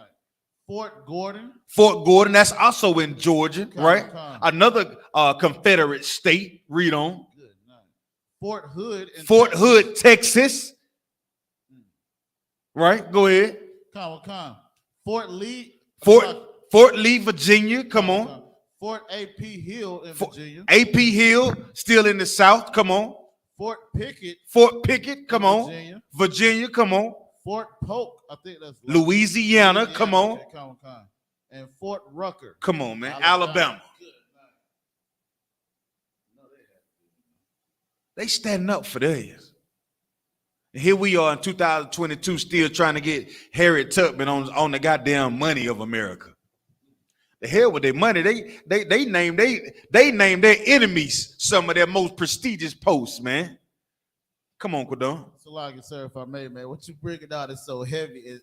Fort Gordon. Fort Gordon, that's also in Georgia, right? Another Confederate state. Read on. Good night. Fort Hood. Fort Hood, Texas. Right? Go ahead. Come. Fort Lee. Fort Lee, Virginia. Come on. Fort A.P. Hill in Virginia. A.P. Hill, still in the South. Come on. Fort Pickett. Fort Pickett. Come on. Virginia. Virginia. Come on. Fort Polk. I think that's Louisiana. Come on. Okay, come. And Fort Rucker. Come on, man. Alabama. They standing up for theirs. And here we are in 2022 still trying to get Harriet Tubman on the goddamn money of America. The hell with their money. They named their enemies some of their most prestigious posts, man. Come on, Quadon. So like, sir, if I may, man, what you bringing out is so heavy.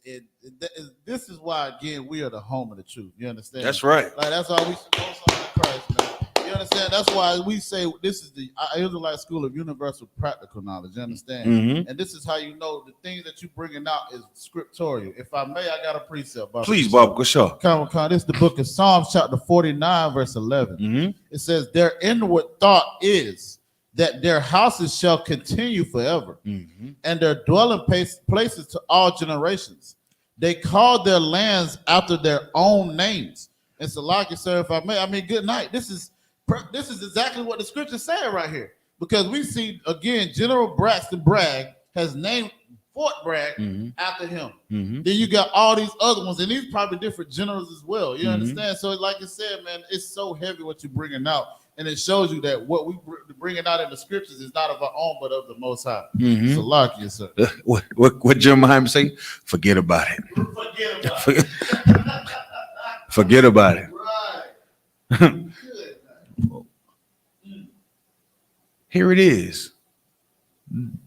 This is why, again, we are the home of the truth. You understand? That's right. Like, that's why we support Christ, man. You understand? That's why we say this is the Israelite School of Universal Practical Knowledge. You understand? Mm-hmm. And this is how you know the things that you bringing out is scriptorial. If I may, I got a precept. Please, Bob, go sure. Come. This is the book of Psalms, chapter 49, verse 11. Mm-hmm. It says, their inward thought is that their houses shall continue forever, and their dwelling places to all generations. They call their lands after their own names. And so, like you, sir, if I may, I mean, good night. This is exactly what the scripture said right here, because we see again, General Braxton Bragg has named Fort Bragg after him. Then you got all these other ones, and these probably different generals as well. You understand? So, like I said, man, it's so heavy what you're bringing out. And it shows you that what we bringing out in the scriptures is not of our own, but of the Most High. So, like you, sir. What Jeremiah say? Forget about it. Forget about it. Right. Here it is.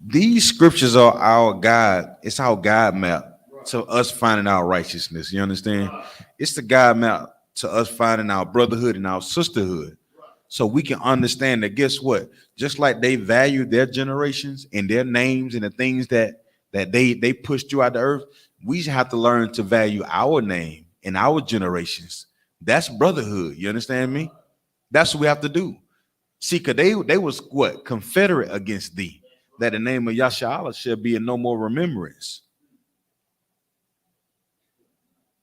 These scriptures are our guide. It's our guide map to us finding our righteousness. You understand? It's the guide map to us finding our brotherhood and our sisterhood. So we can understand that, guess what? Just like they value their generations and their names and the things that they pushed throughout the earth, we have to learn to value our name and our generations. That's brotherhood. You understand me? That's what we have to do. See, because they was what? Confederate against thee, that the name of Yashala shall be in no more remembrance.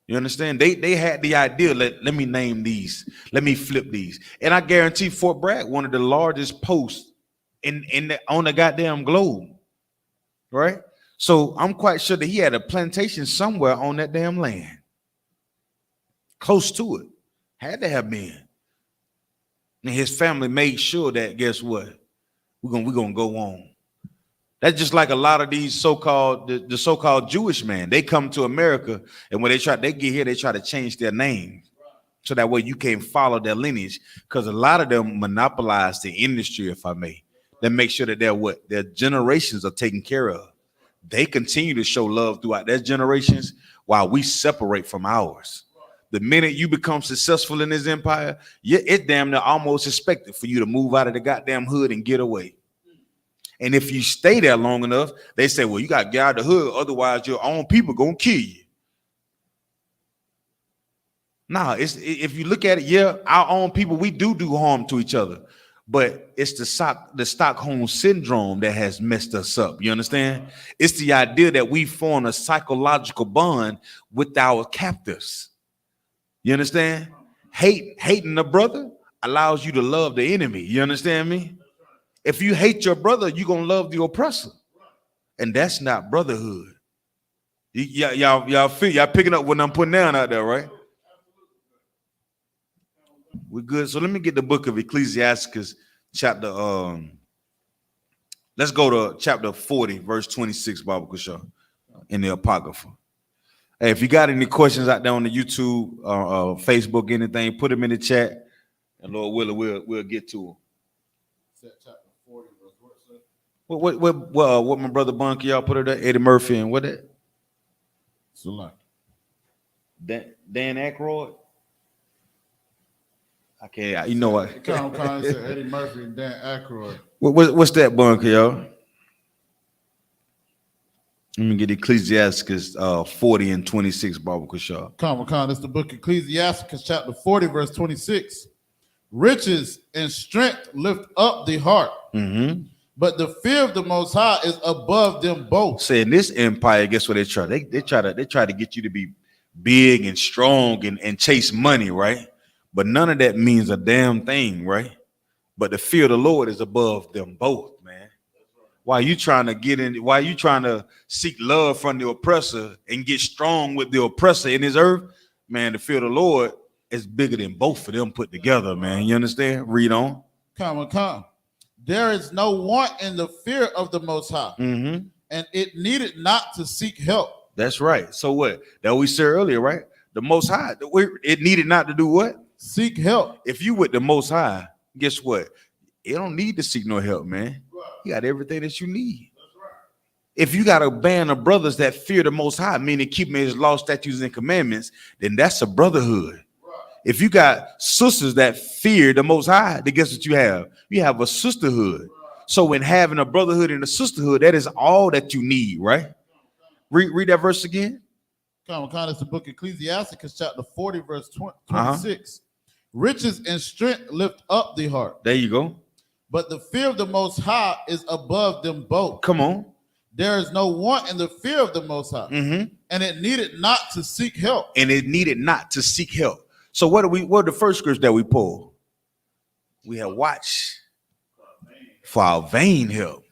You understand? They had the idea, let me name these, let me flip these. And I guarantee Fort Bragg, one of the largest posts on the goddamn globe. Right? So I'm quite sure that he had a plantation somewhere on that damn land. Close to it. Had to have been. And his family made sure that, guess what? We're gonna go on. That's just like a lot of these so-called the so-called Jewish man. They come to America, and when they get here, they try to change their name so that way you can't follow their lineage. Because a lot of them monopolize the industry, if I may. They make sure that their generations are taken care of. They continue to show love throughout their generations while we separate from ours. The minute you become successful in this empire, it's damn near almost expected for you to move out of the goddamn hood and get away. And if you stay there long enough, they say, well, you got to get out of the hood. Otherwise, your own people going to kill you. Nah, if you look at it, yeah, our own people, we do harm to each other. But it's the Stockholm syndrome that has messed us up. You understand? It's the idea that we form a psychological bond with our captors. You understand? Hating the brother allows you to love the enemy. You understand me? If you hate your brother, you're going to love the oppressor. And that's not brotherhood. Y'all picking up what I'm putting down out there, right? We're good. So let me get the book of Ecclesiastes chapter, let's go to chapter 40, verse 26, Bible Kusha, in the Apocrypha. Hey, if you got any questions out there on the YouTube, Facebook, anything, put them in the chat. And Lord willing, we'll get to them. said chapter 40, verse what, sir? What my brother Bunky y'all put it at? Eddie Murphy and what that? Select. Dan Aykroyd. I can't. You know what? Common said Eddie Murphy and Dan Aykroyd. What's that, Bunky, y'all? Let me get Ecclesiastes 40 and 26, Barbara Shaw. Common, this is the book Ecclesiastes, chapter 40, verse 26. Riches and strength lift up the heart, but the fear of the Most High is above them both. Saying this empire, guess what they try? They try to get you to be big and strong and chase money, right? But none of that means a damn thing, right? But the fear of the Lord is above them both, man. Why you trying to get in? Why you trying to seek love from the oppressor and get strong with the oppressor in his earth? Man, the fear of the Lord is bigger than both of them put together, man. You understand? Read on. Come. There is no want in the fear of the Most High, and it needed not to seek help. That's right. So what? That we said earlier, right? The Most High, it needed not to do what? Seek help. If you with the Most High, guess what? You don't need to seek no help, man. You got everything that you need. If you got a band of brothers that fear the Most High, meaning keeping his law, statutes, and commandments, then that's a brotherhood. If you got sisters that fear the Most High, then guess what you have? You have a sisterhood. So in having a brotherhood and a sisterhood, that is all that you need, right? Read that verse again. It's the book Ecclesiastes, chapter 40, verse 26. Riches and strength lift up the heart. There you go. But the fear of the Most High is above them both. Come on. There is no want in the fear of the Most High, and it needed not to seek help. So what are the first scriptures that we pull? We have watched for our vain help,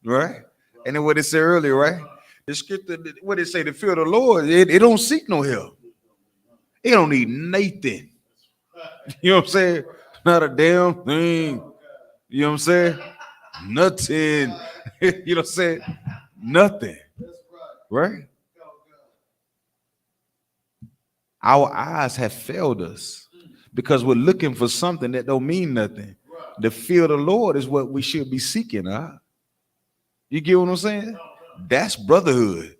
right? And then what it said earlier, right? The scripture, what it say? The fear of the Lord, it don't seek no help. It don't need nothing. You know what I'm saying? Not a damn thing. You know what I'm saying? Nothing. You know what I'm saying? Nothing. Right? Our eyes have failed us because we're looking for something that don't mean nothing. The fear of the Lord is what we should be seeking. You get what I'm saying? That's brotherhood.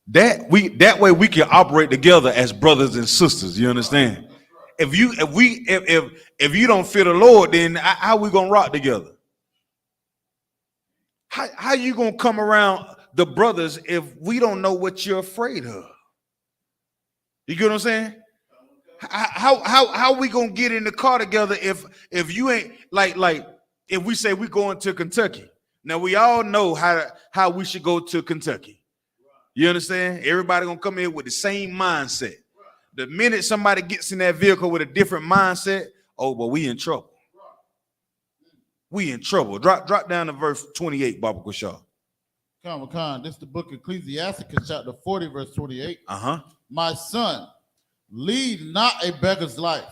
That way we can operate together as brothers and sisters. You understand? If you don't fear the Lord, then how we gonna rock together? How you gonna come around the brothers if we don't know what you're afraid of? You get what I'm saying? How we gonna get in the car together if you ain't like if we say we going to Kentucky? Now we all know how we should go to Kentucky. You understand? Everybody gonna come in with the same mindset. The minute somebody gets in that vehicle with a different mindset, oh, but we in trouble. We in trouble. Drop down to verse 28, Baba Shaw. This is the book Ecclesiastes, chapter 40, verse 28. My son, lead not a beggar's life.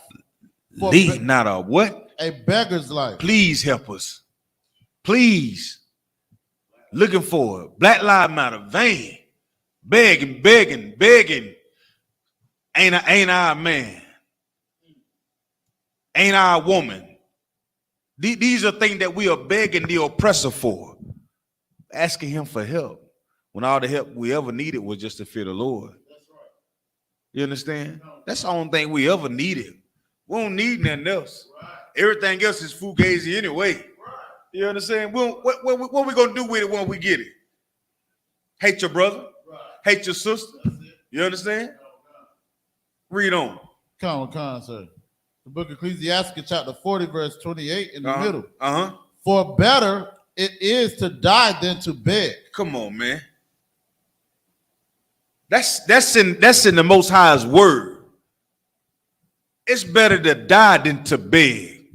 Lead not a what? A beggar's life. Please help us. Please. Looking for it. Black Lives Matter. Vain. Begging. Ain't I a man? Ain't I a woman? These are things that we are begging the oppressor for. Asking him for help. When all the help we ever needed was just to fear the Lord. You understand? That's the only thing we ever needed. We don't need nothing else. Everything else is fugazi anyway. You understand? What we going to do with it when we get it? Hate your brother. Hate your sister. You understand? Read on. Sir. The book of Ecclesiastes, chapter 40, verse 28 in the middle. For better it is to die than to beg. Come on, man. That's in the Most High's word. It's better to die than to beg.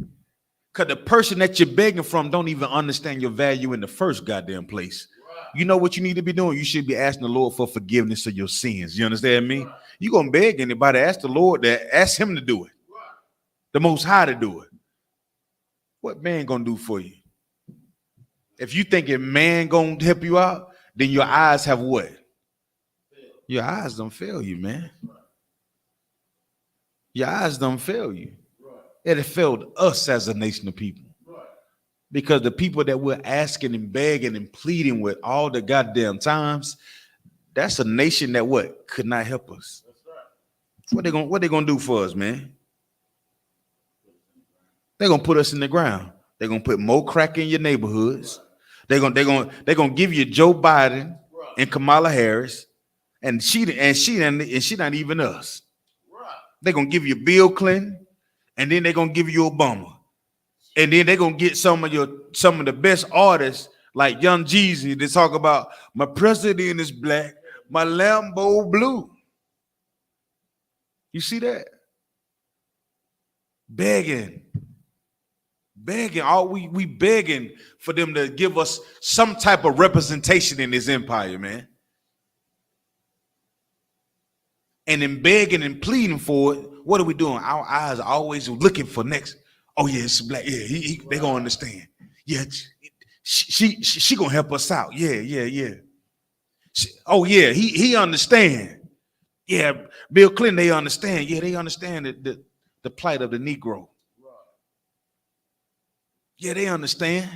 Because the person that you're begging from don't even understand your value in the first goddamn place. You know what you need to be doing? You should be asking the Lord for forgiveness of your sins. You understand me? You gonna beg anybody, ask the Lord that, ask him to do it. The Most High to do it. What man gonna do for you? If you think a man gonna help you out, then your eyes have what? Your eyes don't fail you, man. Your eyes don't fail you. It failed us as a nation of people. Because the people that we're asking and begging and pleading with all the goddamn times, that's a nation that what could not help us. What they gonna do for us, man? They're gonna put us in the ground. They're gonna put more crack in your neighborhoods. They're gonna give you Joe Biden and Kamala Harris, and she not even us. They're gonna give you Bill Clinton, and then they're gonna give you Obama. And then they're gonna get some of the best artists like Young Jeezy to talk about my president is black, my Lambo blue. You see that? Begging. We begging for them to give us some type of representation in this empire, man. And in begging and pleading for it, what are we doing? Our eyes are always looking for next. Oh yeah, it's black. Yeah, they gonna understand. Yeah, she gonna help us out. Yeah. Oh yeah, he understand. Yeah, Bill Clinton, they understand. Yeah, they understand the plight of the Negro. Yeah, they understand.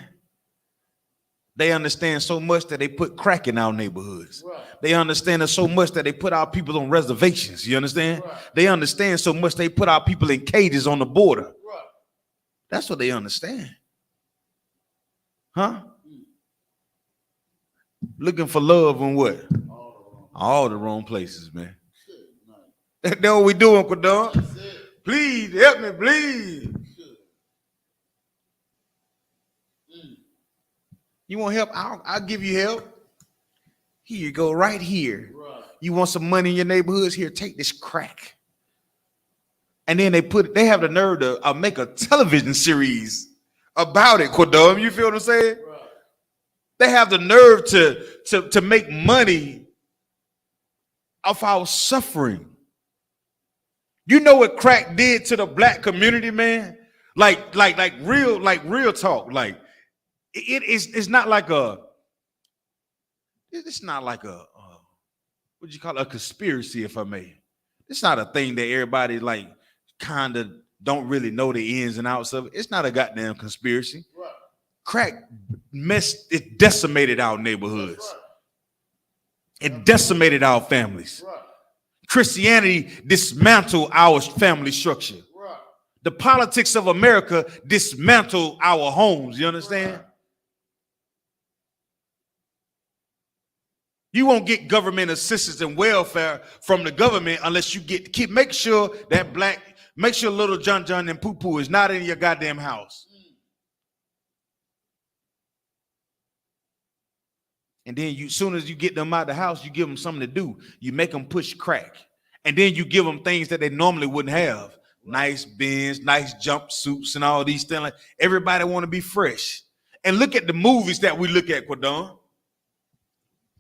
They understand so much that they put crack in our neighborhoods. Right. They understand it so much that they put our people on reservations. You understand? Right. They understand so much they put our people in cages on the border. Right. That's what they understand. Huh? Looking for love in what? All the wrong places, man. That's what we doing, Quadon. Please help me, please. You want help? I'll give you help. Here you go, right here. Right. You want some money in your neighborhoods? Here, take this crack. And then they have the nerve to make a television series about it, Quadum. You feel what I'm saying? Right. They have the nerve to make money off our suffering. You know what crack did to the black community, man? Like real talk. Like it's not like a what do you call it? A conspiracy, if I may. It's not a thing that everybody like kind of don't really know the ins and outs of it. It's not a goddamn conspiracy. Right. Crack it decimated our neighborhoods. Right. It decimated our families. Right. Christianity dismantled our family structure. Right. The politics of America dismantled our homes. You understand? Right. You won't get government assistance and welfare from the government unless you make sure little John and Poo Poo is not in your goddamn house. And then soon as you get them out of the house, you give them something to do. You make them push crack. And then you give them things that they normally wouldn't have. Nice bins, nice jumpsuits, and all these things. Like, everybody want to be fresh. And look at the movies that we look at, Quadon.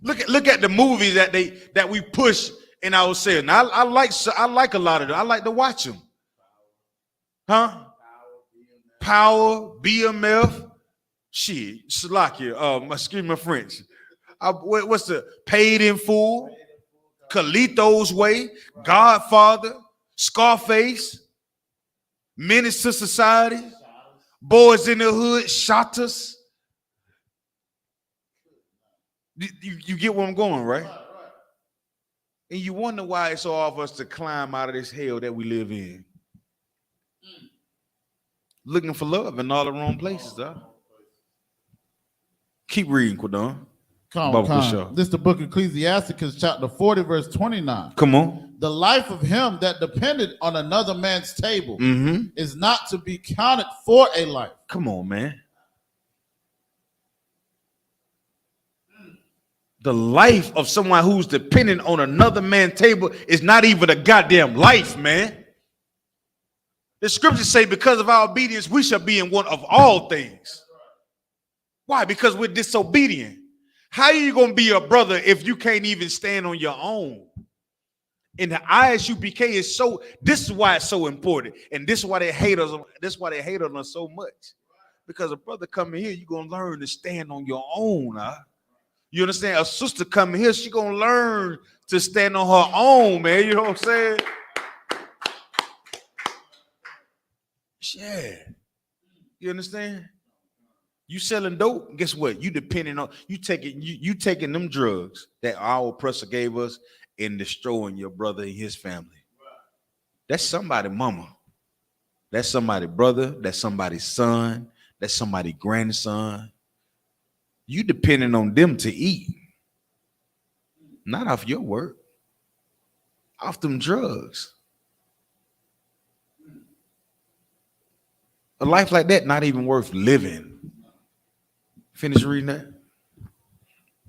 Look at the movies that we push in our city. Now, I like a lot of them. I like to watch them. Huh? Power, BMF, shit, Slovakia. Excuse my French. What's the Paid in Full? Carlito's Way, Godfather, Scarface, Menace to Society, Boys in the Hood, Shotters. You get where I'm going, right? And you wonder why it's so hard for us to climb out of this hell that we live in. Looking for love in all the wrong places, huh? Keep reading, Quadon. Come. This is the book of Ecclesiasticus, chapter 40, verse 29. Come on. The life of him that depended on another man's table is not to be counted for a life. Come on, man. The life of someone who's dependent on another man's table is not even a goddamn life, man. The scriptures say because of our obedience, we shall be in want of all things. Why? Because we're disobedient. How are you going to be a brother if you can't even stand on your own? And the I.S.U.P.K is this is why it's so important. And this is why they hate us. This is why they hate on us so much. Because a brother coming here, you're going to learn to stand on your own, huh? You understand? A sister coming here, she gonna learn to stand on her own, man. You know what I'm saying? Yeah. You understand? You selling dope, guess what? You depending on you taking them drugs that our oppressor gave us and destroying your brother and his family. That's somebody's mama. That's somebody's brother. That's somebody's son. That's somebody's grandson. You depending on them to eat. Not off your work. Off them drugs. A life like that not even worth living. Finish reading that.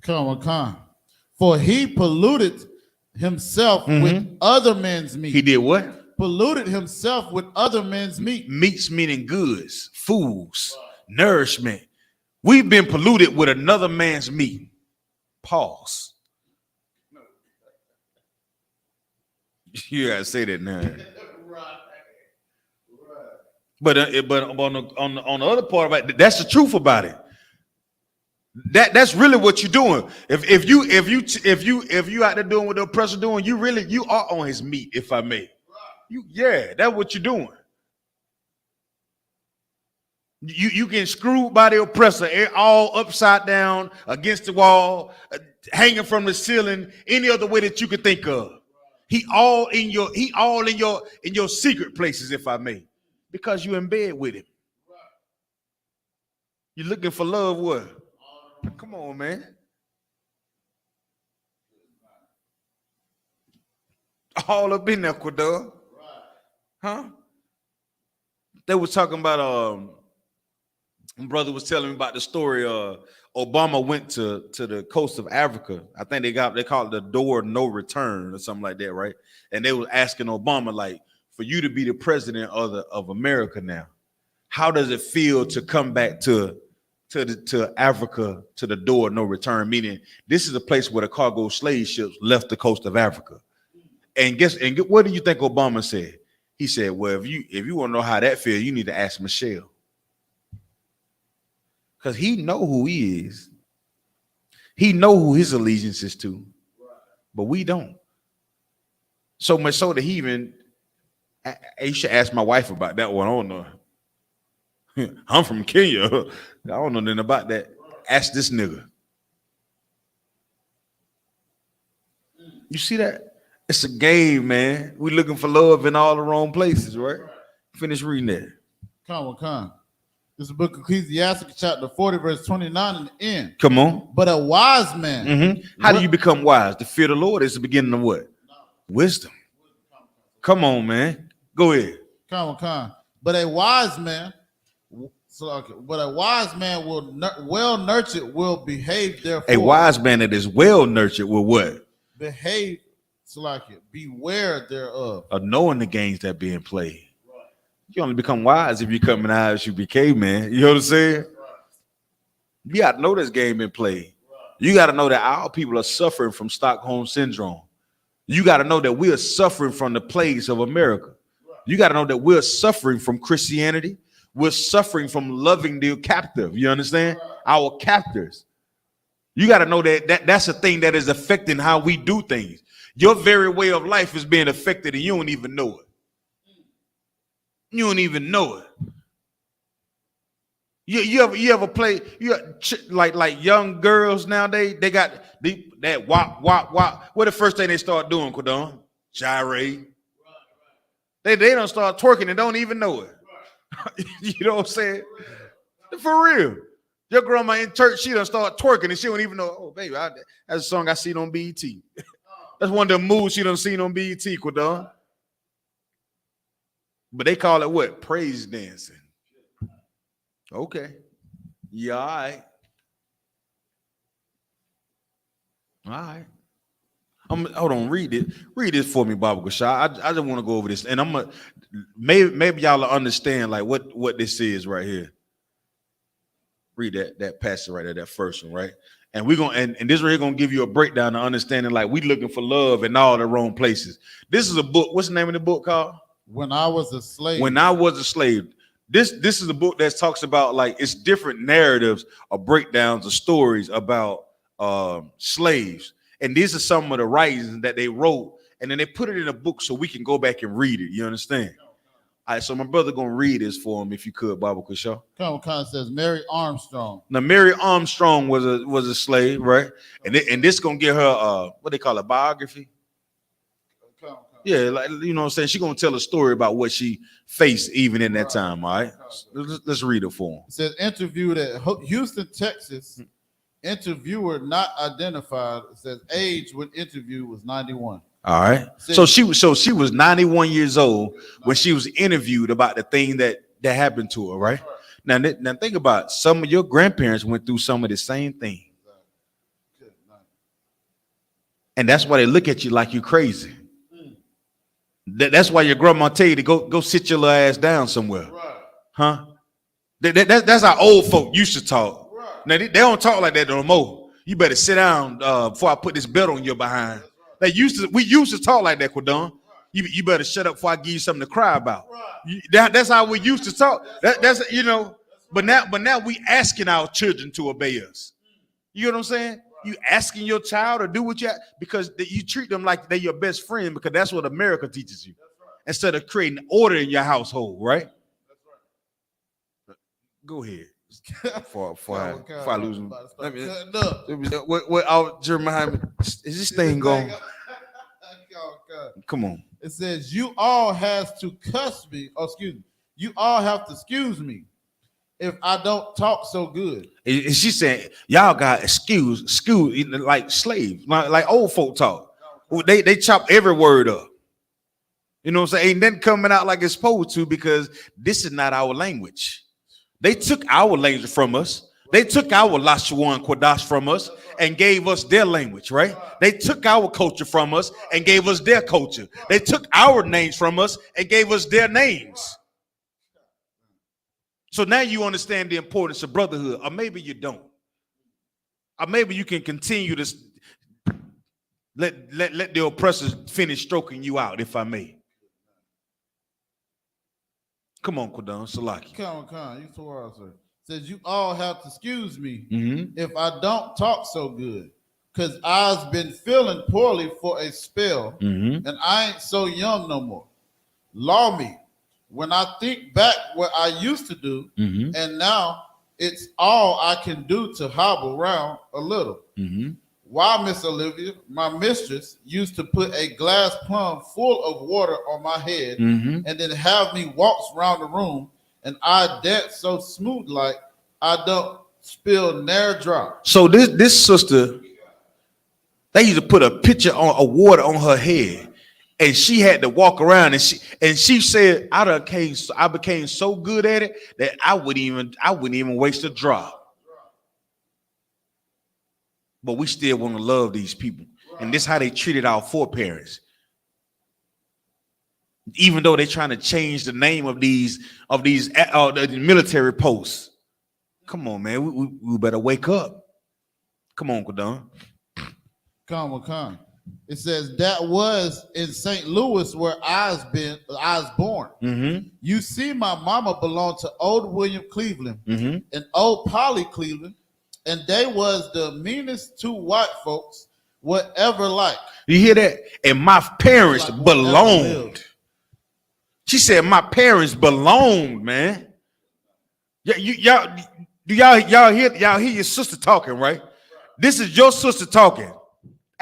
Come on. For he polluted himself with other men's meat. He did what? Polluted himself with other men's meat. Meats meaning goods, foods, nourishment. We've been polluted with another man's meat. Pause. You gotta say that now. But on the other part about it, that's the truth about it. That's really what you're doing. If you out there doing what the oppressor doing, you are on his meat, if I may. That's what you're doing. You getting screwed by the oppressor, all upside down against the wall, hanging from the ceiling, any other way that you could think of. He all in your secret places, if I may, because you're in bed with him. You're looking for love, what? Come on, man. All up in there, Ecuador. Huh? They was talking about my brother was telling me about the story. Obama went to the coast of Africa. I think they call it the door of no return or something like that, right? And they were asking Obama, like, for you to be the president of America now, how does it feel to come back to Africa, to the door of no return? Meaning, this is a place where the cargo slave ships left the coast of Africa. And what do you think Obama said? He said, well, if you want to know how that feels, you need to ask Michelle. Because he know who he is. He know who his allegiance is to. But we don't. So much so that he even, you should ask my wife about that one. I don't know. I'm from Kenya. I don't know nothing about that. Ask this nigga. You see that? It's a game, man. We looking for love in all the wrong places, right? Finish reading that. Come. This is the book of Ecclesiastes, chapter 40, verse 29 in the end. Come on. But a wise man. How do you become wise? The fear of the Lord is the beginning of what? Wisdom. Come on, man. Go ahead. Come. But a wise man, will well nurtured will behave therefore. A wise man that is well nurtured will what? Behave, beware thereof. Of knowing the games that being played. You only become wise if you come in I.S.U.P.K, man. You know what I'm saying? You got to know this game been played. You got to know that our people are suffering from Stockholm syndrome. You got to know that we are suffering from the plagues of America. You got to know that we're suffering from Christianity. We're suffering from loving the captive. You understand? Our captors. You got to know that that's a thing that is affecting how we do things. Your very way of life is being affected and you don't even know it. You don't even know it. You ever play? Like young girls nowadays, they got that wop. What the first thing they start doing, Quadon? Gyrate. They don't start twerking and don't even know it. You know what I'm saying? For real. Your grandma in church, she done start twerking and she don't even know. Oh, baby, that's a song I seen on BET. That's one of the moves she done seen on BET, Quadon. But they call it what? Praise dancing. Okay. Yeah, all right. All right. Hold on, read it. Read this for me, Baba Gashai. I just want to go over this. And I'm gonna maybe y'all will understand like what this is right here. Read that passage right there, that first one, right? And we're gonna and this right here gonna give you a breakdown of understanding, like we looking for love in all the wrong places. This is a book. What's the name of the book called? When I Was a Slave. When I Was a Slave. This is a book that talks about like it's different narratives or breakdowns of stories about slaves. And these are some of the writings that they wrote, and then they put it in a book so we can go back and read it. You understand? All right, so my brother gonna read this for him if you could, Bible Kushaw. Con says Mary Armstrong. Now, Mary Armstrong was a slave, right? And this gonna get her what they call a biography. Yeah, like you know what I'm saying. She's gonna tell a story about what she faced even in that time. All right, let's read it for him. It says interviewed at Houston, Texas. Interviewer not identified. It says age when interview was 91. All right. So she was 91 years old when she was interviewed about the thing that happened to her, right? Now think about it. Some of your grandparents went through some of the same thing. And that's why they look at you like you're crazy. That's why your grandma tell you to go sit your little ass down somewhere. Huh? That's how old folk used to talk. Now they don't talk like that no more. You better sit down before I put this belt on your behind. We used to talk like that, Quadon. You better shut up before I give you something to cry about. That's how we used to talk. That's you know. But now we asking our children to obey us. You know what I'm saying? You asking your child to do what because you treat them like they're your best friend because that's what America teaches you. Instead of creating order in your household, right? Go ahead. Before I lose him. What Jeremiah, is this thing going? Come on. It says you all have to cuss me. Oh, excuse me. You all have to excuse me if I don't talk so good. And she said, y'all got excuse like slaves, like old folk talk. They chop every word up. You know what I'm saying? Ain't nothing coming out like it's supposed to because this is not our language. They took our language from us. They took our Lashawan Quadash from us and gave us their language, right? They took our culture from us and gave us their culture. They took our names from us and gave us their names. So now you understand the importance of brotherhood, or maybe you don't. Or maybe you can continue to let the oppressors finish stroking you out, if I may. Come on, Quadon, Salaki. Come. You tore out, sir. Says you all have to excuse me if I don't talk so good, because I've been feeling poorly for a spell, and I ain't so young no more. Law me when I think back what I used to do, and now it's all I can do to hobble around a little. Why, Miss Olivia, my mistress, used to put a glass plum full of water on my head and then have me waltz around the room, and I dance so smooth like I don't spill near drop. So this sister, they used to put a pitcher of water on her head, and she had to walk around, and she said, I became so good at it that I wouldn't even waste a drop. But we still want to love these people. And this is how they treated our foreparents. Even though they're trying to change the name of these military posts. Come on, man. We better wake up. Come on, Quadon. Come. It says that was in St. Louis where I was born. You see, my mama belonged to old William Cleveland and old Polly Cleveland. And they was the meanest two white folks whatever like. You hear that? And my parents belonged. She said my parents belonged, man. Yeah, y'all hear your sister talking, right? This is your sister talking.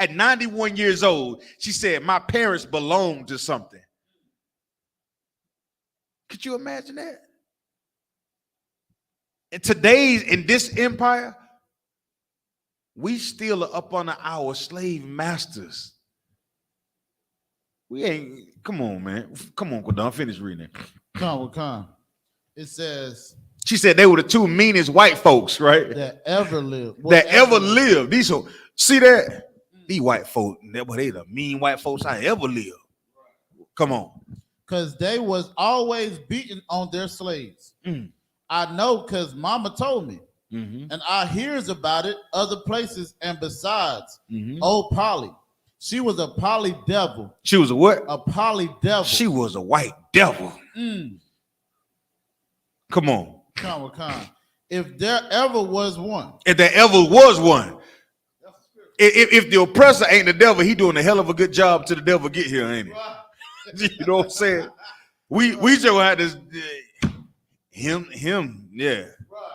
At 91 years old, she said my parents belonged to something. Could you imagine that? In this empire, we still are up under our slave masters. We ain't, come on, man. Come on, Quadon, finish reading it. Come. It says, she said they were the two meanest white folks, right? That ever lived. Ever lived. These are, see that? These white folks, they the mean white folks I ever lived. Come on. Because they was always beating on their slaves. I know because mama told me. And I hears about it other places. And besides, old Polly, she was a poly devil. She was a what? A poly devil. She was a white devil. Come on. Come. If there ever was one. If there ever was one. If the oppressor ain't the devil, he doing a hell of a good job till the devil get here, ain't he? You know what I'm saying? We just gonna have to him, yeah.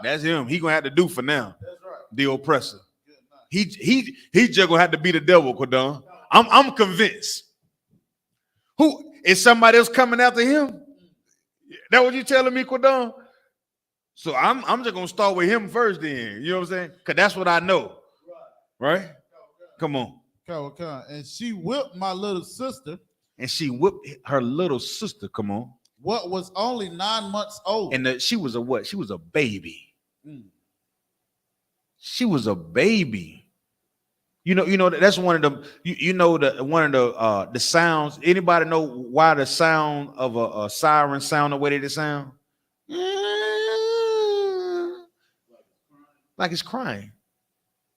That's him. He gonna have to do for now. That's right. The oppressor. He just gonna have to be the devil, Quadon. I'm convinced. Who is somebody else coming after him? That what you telling me, Quadon? So I'm just gonna start with him first, then. You know what I'm saying? Cause that's what I know. Right? Come on. Come. And she whipped my little sister. And she whipped her little sister. Come on. What was only 9 months old. And she was a what? She was a baby. Mm. She was a baby. You know that's one of the one of the sounds. Anybody know why the sound of a siren sound the way that it sound? Like it's crying.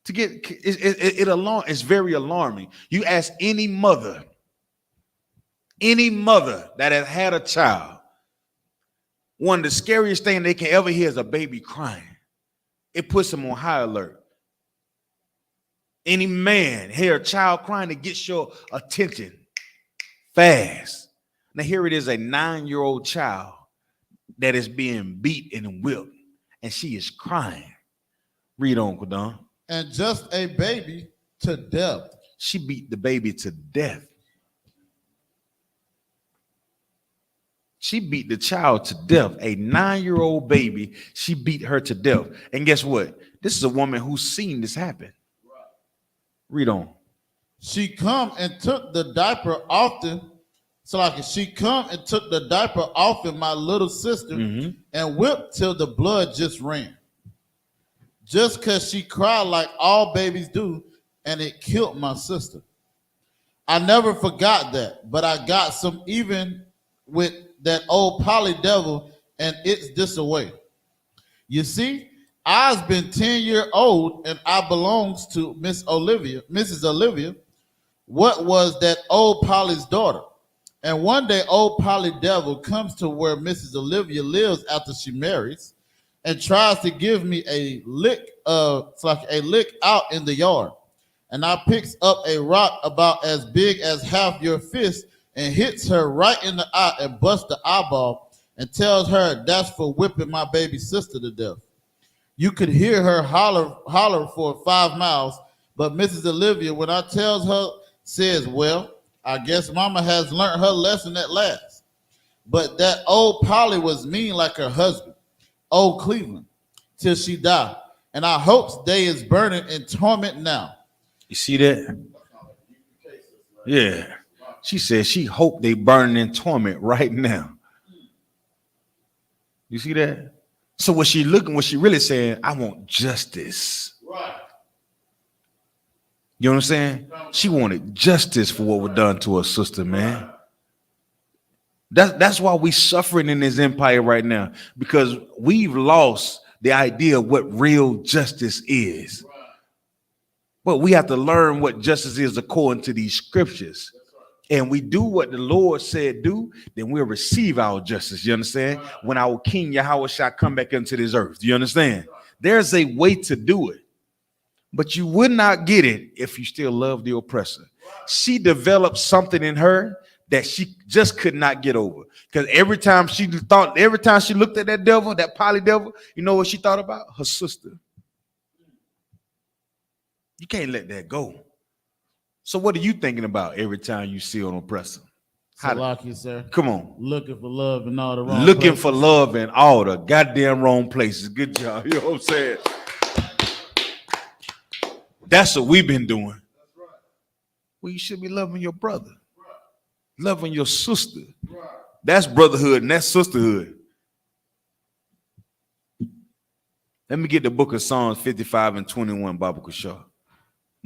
To get it alarm. It's very alarming. You ask any mother that has had a child, one of the scariest things they can ever hear is a baby crying. It puts them on high alert. Any man hear a child crying, it gets your attention fast. Now here it is, a 9-year-old child that is being beat and whipped, and she is crying. Read on, Quadon. And just a baby to death. She beat the baby to death. She beat the child to death. A 9-year-old baby, she beat her to death. And guess what? This is a woman who's seen this happen. Read on. She come and took the diaper often. So like she come and took the diaper off of my little sister and whipped till the blood just ran. Just because she cried like all babies do, and it killed my sister. I never forgot that, but I got some even with that old poly devil, and it's this away. You see, I've been 10-year-old, and I belongs to Mrs. Olivia. What was that old Polly's daughter? And one day, old Polly devil comes to where Mrs. Olivia lives after she marries, and tries to give me a lick out in the yard. And I picks up a rock about as big as half your fist and hits her right in the eye and busts the eyeball and tells her that's for whipping my baby sister to death. You could hear her holler for 5 miles, but Mrs. Olivia, when I tells her, says, well, I guess mama has learned her lesson at last. But that old Polly was mean like her husband, old Cleveland, till she died. And I hope they is burning in torment now. You see that? Yeah. She said she hoped they burning in torment right now. You see that? So what she really saying, I want justice. Right. You know what I'm saying? She wanted justice for what was done to her sister, man. That's why we suffering in this empire right now, because we've lost the idea of what real justice is. But we have to learn what justice is according to these scriptures. And we do what the Lord said do, then we'll receive our justice. You understand? When our King Yahweh shall come back into this earth. Do you understand? There's a way to do it. But you would not get it if you still love the oppressor. She developed something in her that she just could not get over. Because every time she looked at that devil, that poly devil, you know what she thought about? Her sister. You can't let that go. So what are you thinking about every time you see an oppressor? Salaki, sir. Come on. Looking for love in all the wrong Looking places. for love in all the goddamn wrong places. Good job. You know what I'm saying? That's what we've been doing. That's right. Well, you should be loving your brother. Right. Loving your sister. Right. That's brotherhood and that's sisterhood. Let me get the book of Psalms 55 and 21, Baba Kushaw.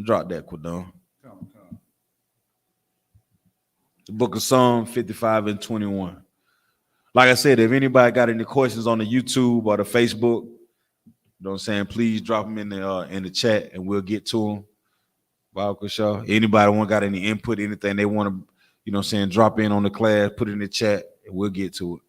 Drop that, Quadon. Come. The book of Psalms 55 and 21. Like I said, if anybody got any questions on the YouTube or the Facebook, you know what I'm saying, please drop them in the chat and we'll get to them. Baba Kushaw. Anybody want got any input, anything they want to, you know what I'm saying, drop in on the class, put it in the chat, and we'll get to it.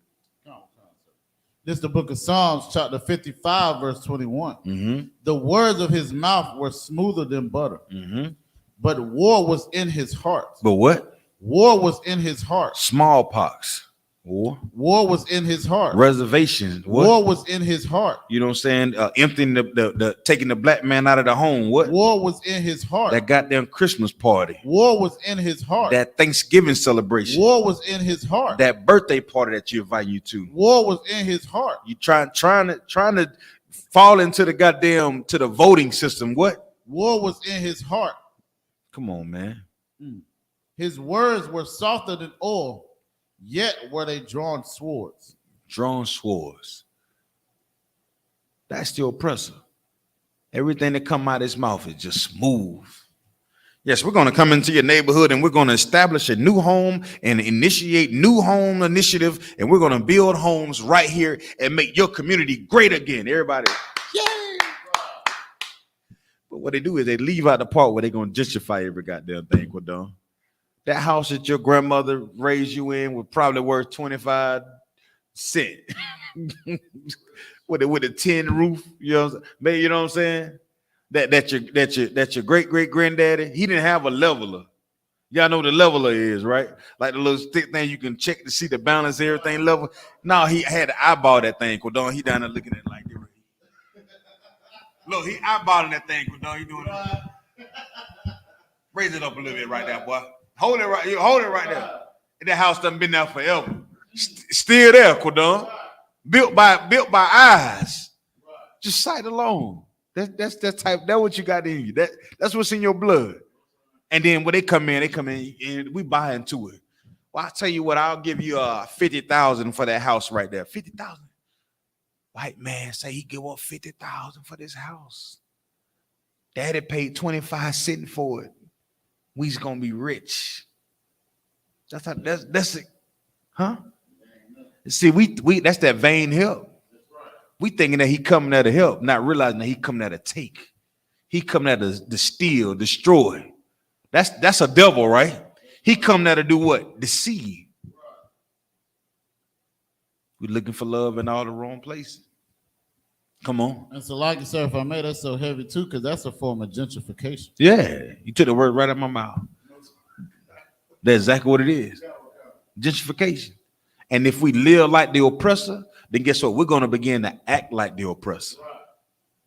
This is the book of Psalms, chapter 55, verse 21. Mm-hmm. The words of his mouth were smoother than butter, Mm-hmm. but war was in his heart. But what? War was in his heart. Smallpox. War was in his heart. Reservation. What? War was in his heart. You know what I'm saying? Emptying the taking the black man out of the home. What? War was in his heart. That goddamn Christmas party. War was in his heart. That Thanksgiving celebration. War was in his heart. That birthday party that you invite you to. War was in his heart. You trying to fall into the voting system. What? War was in his heart. Come on, man. His words were softer than oil, yet were they drawn swords. Drawn swords. That's the oppressor. Everything that come out of his mouth is just smooth. Yes, we're going to come into your neighborhood and we're going to establish a new home and initiate new home initiative. And we're going to build homes right here and make your community great again. Everybody. Yay. But what they do is they leave out the part where they're going to gentrify every goddamn thing. That house that your grandmother raised you in was probably worth 25 cents. with a tin roof, you know what I'm saying? That your great granddaddy, he didn't have a leveler. Y'all know what a leveler is, right? Like the little stick thing you can check to see the balance, everything level. No, he had to eyeball that thing. He down there looking at it like this. Look, he eyeballing that thing. He doing it. Raise it up a little bit right there, boy. Hold it right there. That house done been there forever. Still there, Quadon. Built by eyes. Just sight alone. That's what you got in you. That's what's in your blood. And then when they come in and we buy into it. Well, I'll tell you what, I'll give you $50,000 for that house right there. $50,000. White man say he give up $50,000 for this house. Daddy paid 25 cents for it. We's gonna be rich. That's it. Huh? See, we that's that vain help. We thinking that he coming there to help, not realizing that he coming there to take. He coming there to steal, destroy. That's a devil, right? He come there to do what? Deceive. We're looking for love in all the wrong places. Come on. And so, like you said, if I made that so heavy too, because that's a form of gentrification. Yeah, you took the word right out of my mouth. That's exactly what it is. Gentrification. And if we live like the oppressor, then guess what? We're going to begin to act like the oppressor.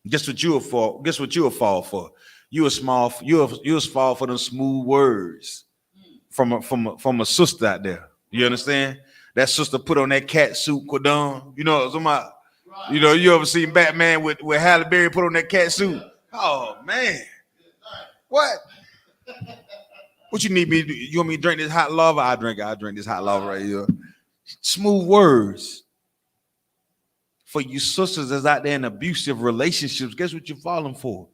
Guess what you'll fall? Guess what you'll fall for? You'll fall for them smooth words from a sister out there. You understand? That sister put on that cat suit, Quadon. You know, somebody. You know, you ever seen Batman with Halle Berry put on that cat suit? Oh man, what? What you need me to do? You want me to drink this hot lava? I drink this hot lava right here. Smooth words. For you sisters that's out there in abusive relationships, guess what you're falling for?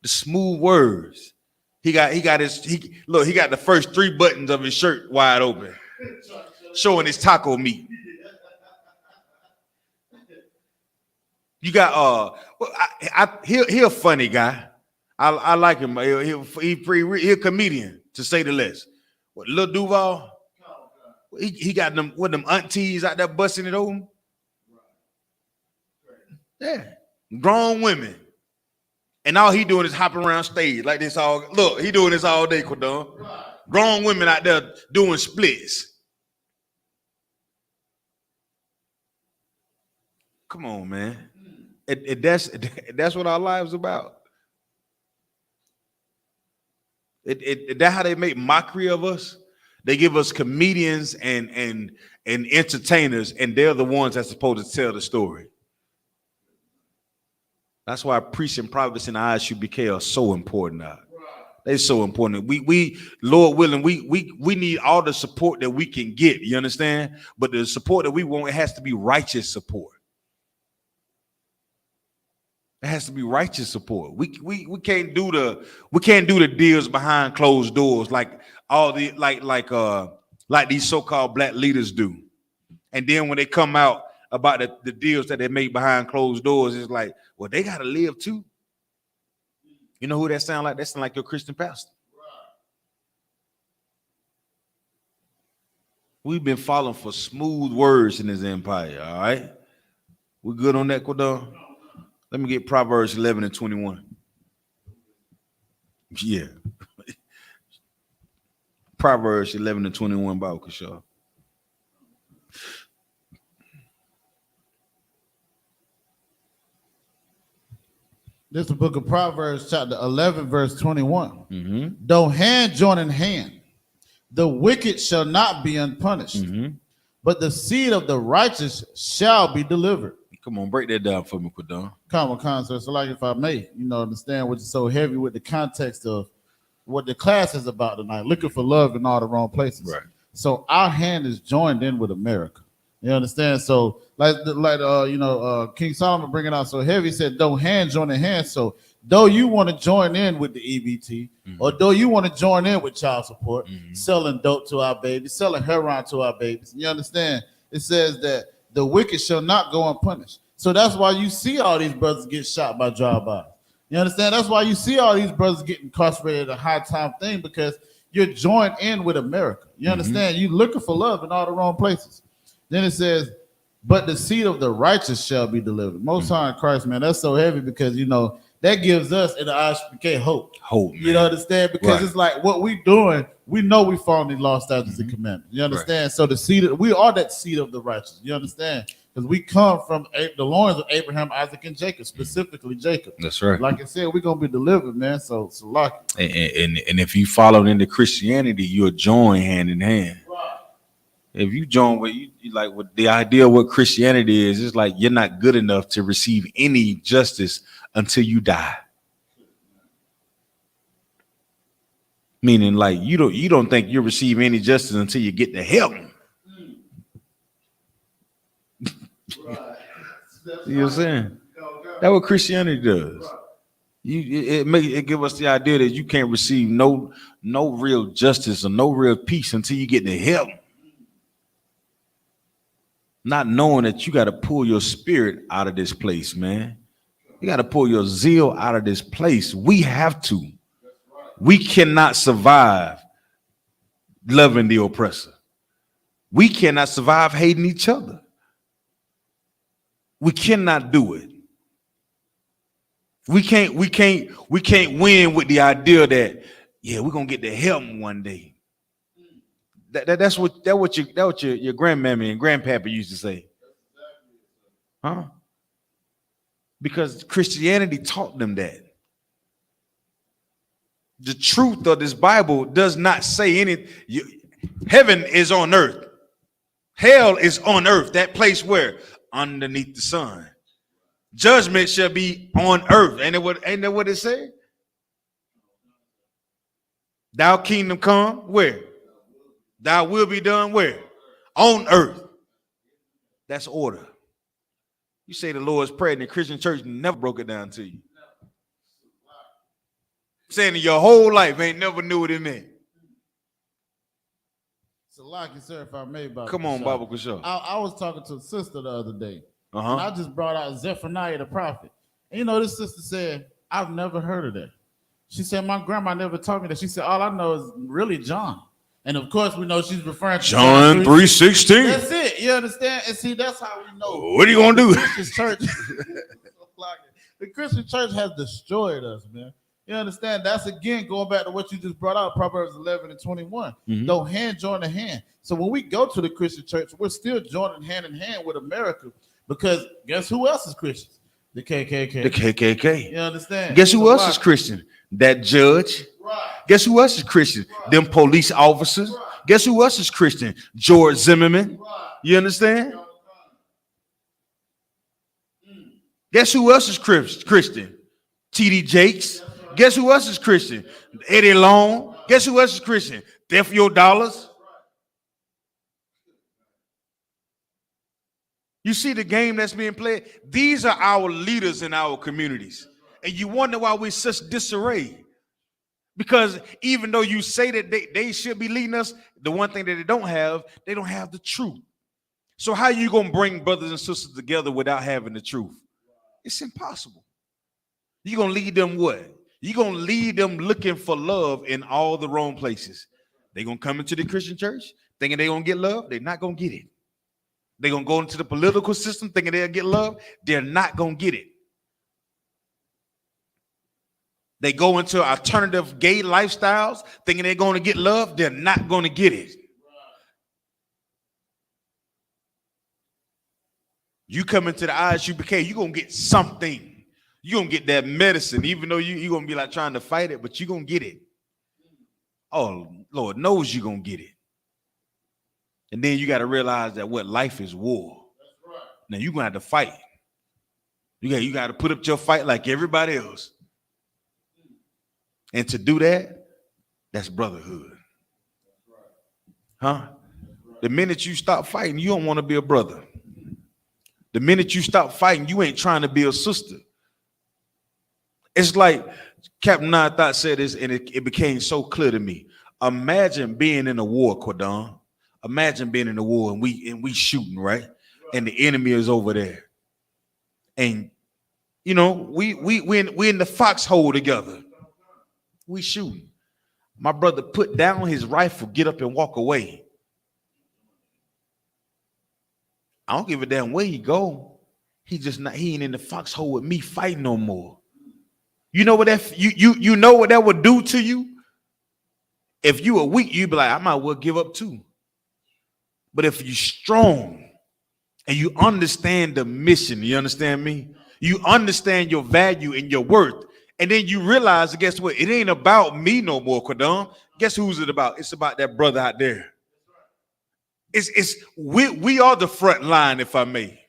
The smooth words. He got the first 3 buttons of his shirt wide open, showing his taco meat. You got he a funny guy. I like him. He a comedian to say the least. What, Lil Duval? He got them with them aunties out there busting it open. Yeah, grown women, and all he doing is hopping around stage like this. He doing this all day, Quadon. Grown women out there doing splits. Come on, man. That's what our lives about. That's how they make mockery of us. They give us comedians and entertainers, and they're the ones that's supposed to tell the story. That's why preaching prophets and I.S.U.P.K are so important now. They're so important. We Lord willing, we need all the support that we can get. You understand? But the support that we want, it has to be righteous support. It has to be righteous support. We can't do the deals behind closed doors like all the like these so-called black leaders do. And then when they come out about the deals that they make behind closed doors, it's like, well, they gotta live too. You know who that sound like? That sound like your Christian pastor. We've been following for smooth words in this empire. All right, we good on that, Quadon? Let me get Proverbs 11 and 21. Yeah. Proverbs 11 and 21, Bible Kashar. This is the book of Proverbs, chapter 11, verse 21. Mm-hmm. Though hand join in hand, the wicked shall not be unpunished, but the seed of the righteous shall be delivered. Come on, break that down for me, Quadon. Common concept. So, like, if I may, understand what is so heavy with the context of what the class is about tonight, looking for love in all the wrong places. Right. So our hand is joined in with America. You understand? So, King Solomon bringing out so heavy, said, "Though hand join in hand." So, though you want to join in with the EBT, or though you want to join in with child support, selling dope to our babies, selling heroin to our babies, you understand? It says that the wicked shall not go unpunished. So that's why you see all these brothers get shot by drive-by. You understand? That's why you see all these brothers getting incarcerated at a high time thing, because you're joined in with America. You understand? You're looking for love in all the wrong places. Then it says, but the seed of the righteous shall be delivered. Most High in Christ, man, that's so heavy, because, that gives us in the I.S.U.P.K hope. Hope, man. You understand? Because it's like what we doing, we know we following the law, statutes, and commandments. You understand? Right. So we are that seed of the righteous. You understand? Because we come from the loins of Abraham, Isaac, and Jacob, specifically Jacob. That's right. Like I said, we're gonna be delivered, man. So like, and if you follow into Christianity, you'll join hand in hand. Right. If you join with with the idea of what Christianity is, it's like you're not good enough to receive any justice until you die. Meaning, like, you don't think you'll receive any justice until you get to heaven. Right. You know what I'm saying? That's what Christianity does. It give us the idea that you can't receive no real justice or no real peace until you get to heaven. Not knowing that you got to pull your spirit out of this place, man. You got to pull your zeal out of this place. We have to. We cannot survive loving the oppressor. We cannot survive hating each other. We cannot do it. We can't win with the idea that, yeah, we're gonna get to heaven one day. That's what your grandmammy and grandpapa used to say. Huh? Because Christianity taught them that. The truth of this Bible does not say anything. Heaven is on earth. Hell is on earth. That place where? Underneath the sun. Judgment shall be on earth. Ain't that what it said? Thou kingdom come, where? Thou will be done, where? On earth. That's order. You say the Lord's Prayer, and the Christian church never broke it down to you. Saying in your whole life ain't never knew what it meant. So, like you, sir, if I may, Baba. Come on, Baba Kusha. I was talking to a sister the other day, and Uh-huh. I just brought out Zephaniah the prophet. And this sister said, I've never heard of that. She said, my grandma never taught me that. She said, all I know is really John. And of course, we know she's referring to John 3:16. That's it. You understand? And see, that's how we know. What are you gonna do? The Christian church has destroyed us, man. You understand? That's again going back to what you just brought out, Proverbs 11 and 21. Though hand join in hand. So when we go to the Christian church, we're still joining hand in hand with America, because guess who else is Christians? The KKK. The KKK. You understand? Guess who else is Christian? That judge. Right. Guess who else is Christian? Right. Them police officers. Right. Guess who else is Christian? George Zimmerman. Right. You understand? Guess who else is Christian? T.D. Jakes. Guess who else is Christian? Eddie Long. Guess who else is Christian? Theft Your Dollars. You see the game that's being played? These are our leaders in our communities. And you wonder why we're such disarray. Because even though you say that they should be leading us, the one thing that they don't have the truth. So how are you going to bring brothers and sisters together without having the truth? It's impossible. You're going to lead them what? You're going to lead them looking for love in all the wrong places. They're going to come into the Christian church thinking they're going to get love. They're not going to get it. They're going to go into the political system thinking they'll get love. They're not going to get it. They go into alternative gay lifestyles thinking they're going to get love. They're not going to get it. You come into the I.S.U.P.K, you're going to get something. You're gonna get that medicine, even though you're gonna be like trying to fight it, but you're gonna get it. Oh, Lord knows you're gonna get it. And then you got to realize that what life is war. Now you're gonna have to fight. You got to put up your fight like everybody else. And to do that, that's brotherhood. Huh? The minute you stop fighting, you don't want to be a brother. The minute you stop fighting, you ain't trying to be a sister. It's like Captain Thought said this, and it became so clear to me. Imagine being in a war, Quadon. Imagine being in a war and we shooting, right? And the enemy is over there. And you know, we in the foxhole together. We shooting. My brother put down his rifle, get up and walk away. I don't give a damn where he go. He ain't in the foxhole with me fighting no more. You know what you know what that would do to you? If you are weak, you'd be like, I might well give up too. But if you're strong and you understand the mission, you understand me? You understand your value and your worth. And then you realize, guess what? It ain't about me no more, Quadam. Guess who's it about? It's about that brother out there. We are the front line, if I may.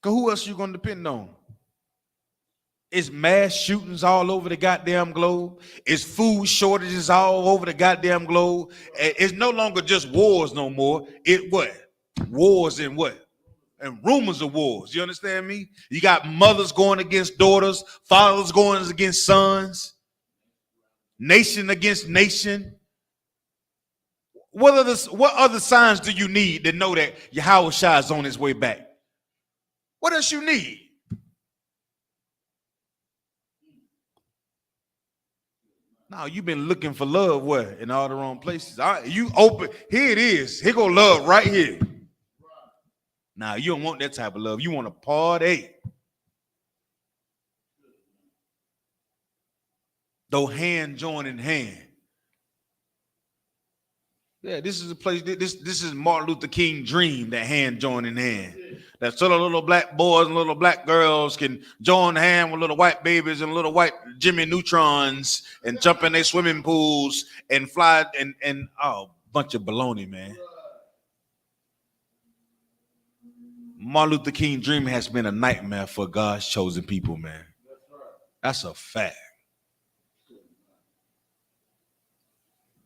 Because who else you going to depend on? It's mass shootings all over the goddamn globe. It's food shortages all over the goddamn globe. It's no longer just wars no more. It what? Wars and what? And rumors of wars. You understand me? You got mothers going against daughters, fathers going against sons, nation against nation. What other signs do you need to know that Yahawashi is on his way back? What else you need? No, you've been looking for love where? In all the wrong places. You open, here it is. Here go love right here. Now, you don't want that type of love. You want a party. Though hand join in hand. Yeah, this is a place, this is Martin Luther King dream, that hand join in hand. That so the little black boys and little black girls can join hand with little white babies and little white Jimmy Neutrons and jump in their swimming pools and fly and oh, bunch of baloney, man. Martin Luther King dream has been a nightmare for God's chosen people, man. That's a fact.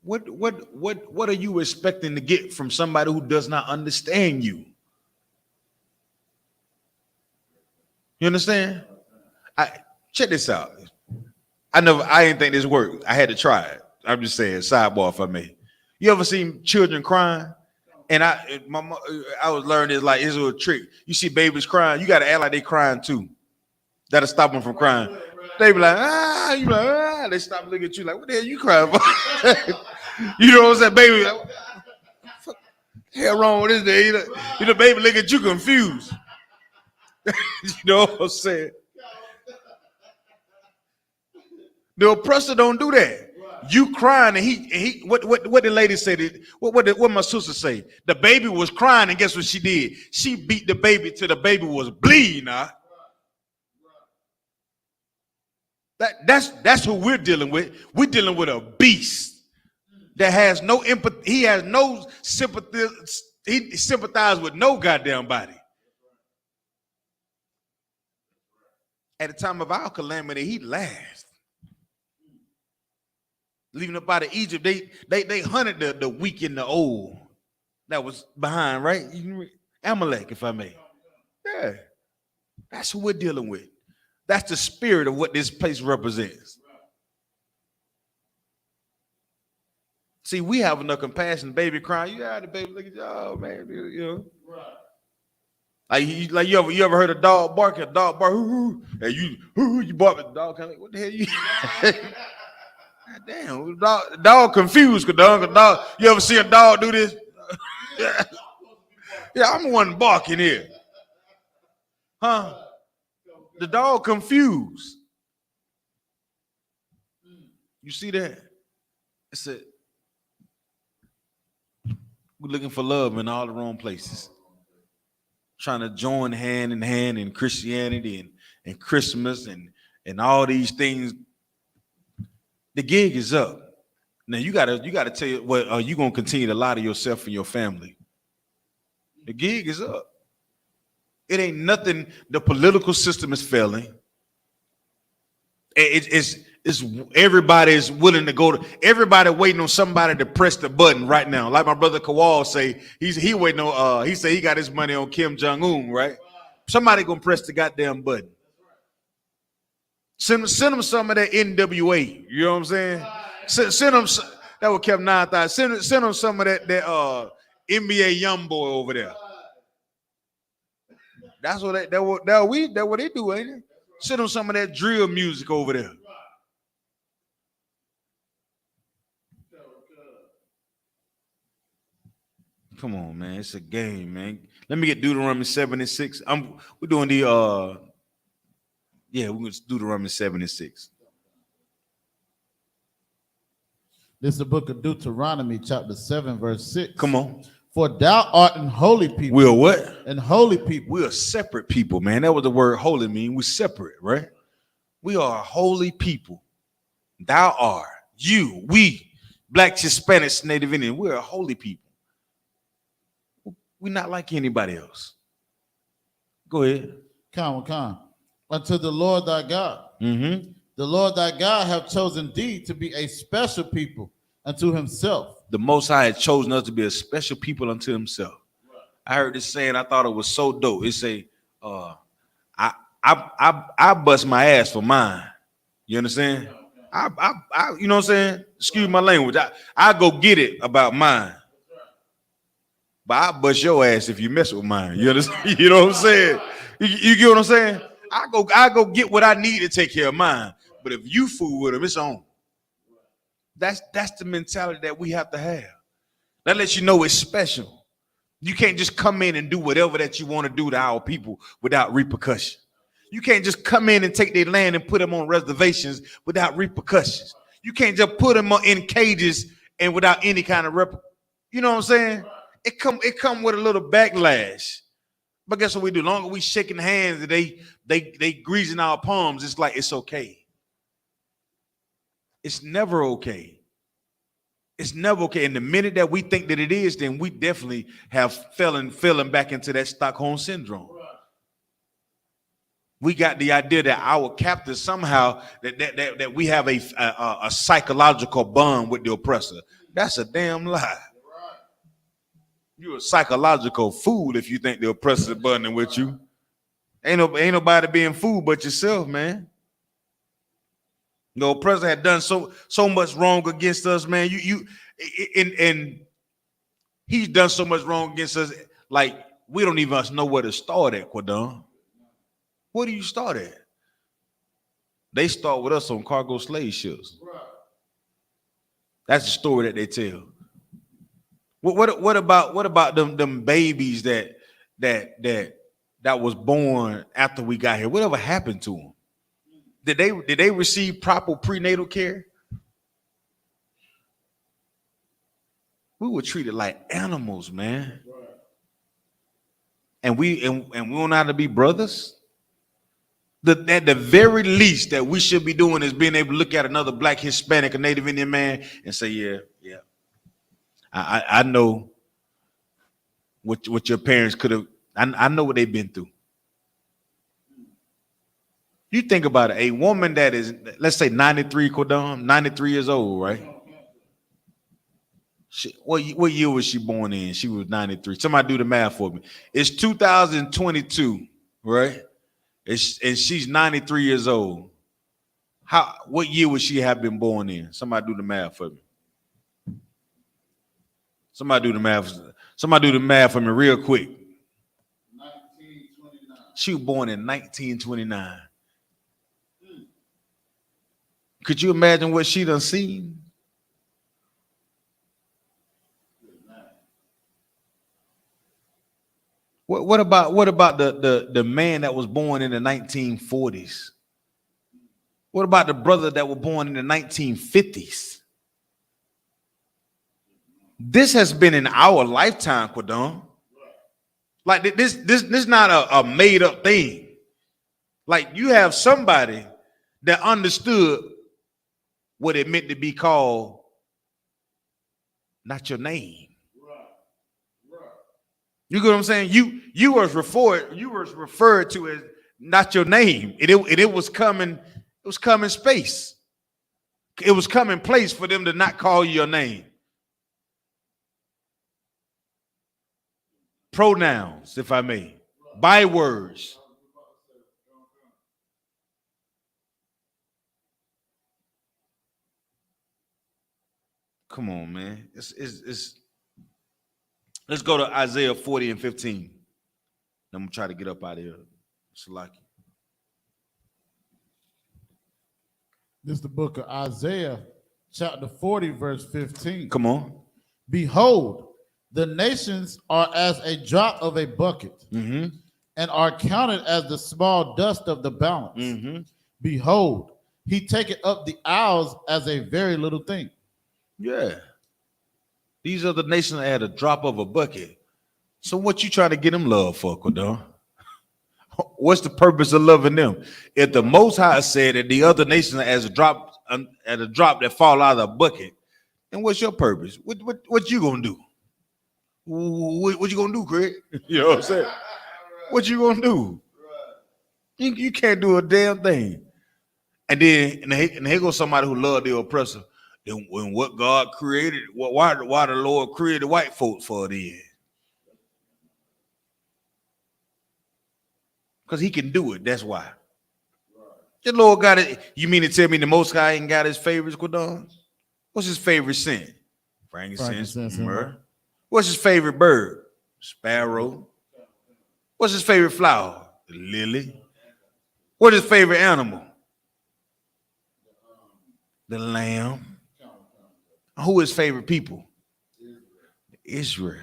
What are you expecting to get from somebody who does not understand you? You understand? Check this out. I didn't think this worked. I had to try it. I'm just saying, sidebar if I may. You ever seen children crying? And I was learning this like it's a trick. You see babies crying, you gotta act like they crying too. That'll stop them from crying. They be like, you like, ah. They stop looking at you like, what the hell you crying for? You know what I'm saying, baby? Like, what the hell wrong with this day? You know, baby look at you confused. You know what I'm saying? The oppressor don't do that. You crying and he what the lady said? What my sister say? The baby was crying and guess what she did? She beat the baby till the baby was bleeding. That's who we're dealing with. We're dealing with a beast that has no empathy. He has no sympathy. He sympathizes with no goddamn body. At the time of our calamity, he laughed. Leaving up out of Egypt, they hunted the weak and the old that was behind, right? Amalek, if I may. Yeah. That's who we're dealing with. That's the spirit of what this place represents. See, we have enough compassion. Baby crying, the baby look at you, oh man, you know. Like you ever heard a dog bark? A dog bark, and you bark at the dog, kind of like, what the hell you? God damn, the dog confused. Dog, you ever see a dog do this? Yeah, I'm the one barking here. Huh? The dog confused. You see that? It's we're looking for love in all the wrong places. trying to join hand in hand in Christianity and Christmas and all these things. The gig is up. Now you gotta tell you what are you gonna continue to lie to yourself and your family. The gig is up. It ain't nothing. The political system is failing. It's everybody is willing to go to. Everybody waiting on somebody to press the button right now. Like my brother Kawal say, he waiting on. He say he got his money on Kim Jong-un, right? Somebody gonna press the goddamn button. Send them some of that NWA. You know what I'm saying? Send them. That would kept 9,000. Send them some of that NBA young boy over there. That's what that what they do, ain't it? Send them some of that drill music over there. Come on, man. It's a game, man. Let me get Deuteronomy 7:6. We're doing the we're going to Deuteronomy 7:6. This is the book of Deuteronomy, chapter 7, verse 6. Come on. For thou art an holy people. We are what? And holy people. We are separate people, man. That was the word holy mean. We're separate, right? We are a holy people. Thou art, you, we, Blacks, Hispanics, Native Indian. We're a holy people. We're not like anybody else. Go ahead. Come. Unto the Lord thy God. Mm-hmm. The Lord thy God hath chosen thee to be a special people unto himself. The Most High had chosen us to be a special people unto himself. Right. I heard this saying, I thought it was so dope. It say, I bust my ass for mine. You understand? I you know what I'm saying? Excuse my language. I go get it about mine. But I bust your ass if you mess with mine. You understand? You know what I'm saying? You get what I'm saying? I go get what I need to take care of mine. But if you fool with them, it's on. That's the mentality that we have to have. That lets you know it's special. You can't just come in and do whatever that you want to do to our people without repercussion. You can't just come in and take their land and put them on reservations without repercussions. You can't just put them in cages and without any kind of you know what I'm saying? It come with a little backlash. But guess what we do? Longer we shaking hands and they greasing our palms, it's like it's okay. It's never okay. It's never okay. And the minute that we think that it is, then we definitely have fallen back into that Stockholm syndrome. We got the idea that our captors somehow that we have a psychological bond with the oppressor. That's a damn lie. You're a psychological fool if you think the oppressor is bonding with you. Ain't nobody being fooled but yourself, man. The oppressor had done so much wrong against us, man. And he's done so much wrong against us, like we don't even know where to start at, Quadon. Where do you start at? They start with us on cargo slave ships. That's the story that they tell. What about them babies that was born after we got here? Whatever happened to them? Did they receive proper prenatal care? We were treated like animals, man. And we don't know how to be brothers. At the very least that we should be doing is being able to look at another Black, Hispanic, or Native Indian man and say, yeah. I know what your parents could have. I know what they've been through. You think about it, a woman that is, let's say 93, Kodam, 93 years old, right? What year was she born in? She was 93. Somebody do the math for me. It's 2022, right? And she's 93 years old. What year would she have been born in? Somebody do the math for me. Somebody do the math. Somebody do the math for me real quick. 1929. She was born in 1929. Could you imagine what she done seen? What about the man that was born in the 1940s? What about the brother that was born in the 1950s? This has been in our lifetime, Quadon. Like this not a made up thing. Like you have somebody that understood what it meant to be called not your name. You get what I'm saying? You was referred to as not your name. It was coming space. It was coming place for them to not call you your name. Pronouns, if I may. Bywords. Come on, man. It's let's go to Isaiah 40 and 15. I'm gonna try to get up out of here. Salaki. This is the book of Isaiah, chapter 40, verse 15. Come on. Behold, the nations are as a drop of a bucket, and are counted as the small dust of the balance. Behold, he taketh up the isles as a very little thing. Yeah. These are the nations that had a drop of a bucket. So what you trying to get them love for, Kodon? What's the purpose of loving them? If the Most High said that the other nations as a drop that fall out of a bucket, then what's your purpose? What you gonna do? What you gonna do, Craig? You know what I'm saying? What you gonna do? You can't do a damn thing. And then and here goes somebody who loved the oppressor. Then when what God created, why the Lord created white folks for then? Because he can do it. That's why. The Lord got it. You mean to tell me the Most High ain't got his favorites, Quadon? What's his favorite scent? Frankincense, myrrh. What's his favorite bird? Sparrow. What's his favorite flower? The lily. What's his favorite animal? The lamb. Who is favorite people? Israel.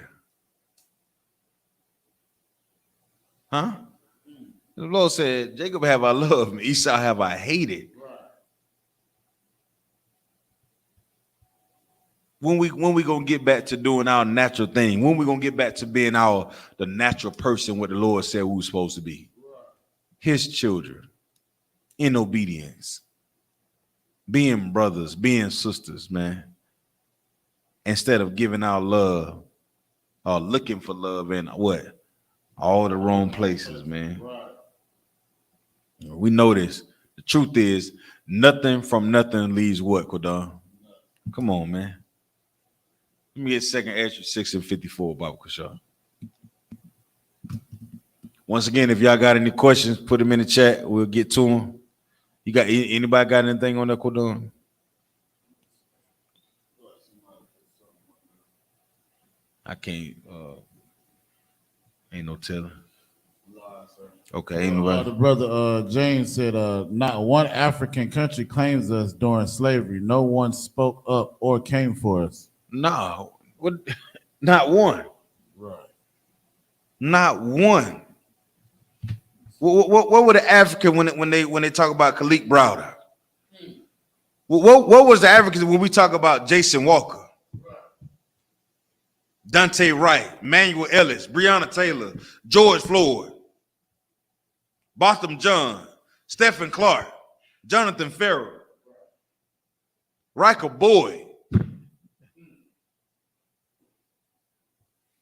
Huh? The Lord said, Jacob have I loved, and Esau have I hated. When we gonna get back to doing our natural thing? When we gonna get back to being the natural person what the Lord said we were supposed to be? His children in obedience, being brothers, being sisters, man. Instead of giving our love or looking for love in what? All the wrong places, man. We know this. The truth is, nothing from nothing leaves what, Kodon? Come on, man. Let me get 2nd Ezra 6 and 54, Baba Kushar. Once again, if y'all got any questions, put them in the chat. We'll get to them. You got anybody got anything on that, Kodon? I can't. Ain't no telling. Okay, ain't nobody. The brother James said, not one African country claims us during slavery. No one spoke up or came for us. No, not one. Right. Not one. What were the African when they talk about Khalid Browder? What was the Africans when we talk about Jason Walker, Dante Wright, Manuel Ellis, Breonna Taylor, George Floyd, Botham Jean, Stephen Clark, Jonathan Ferrell, Riker Boyd.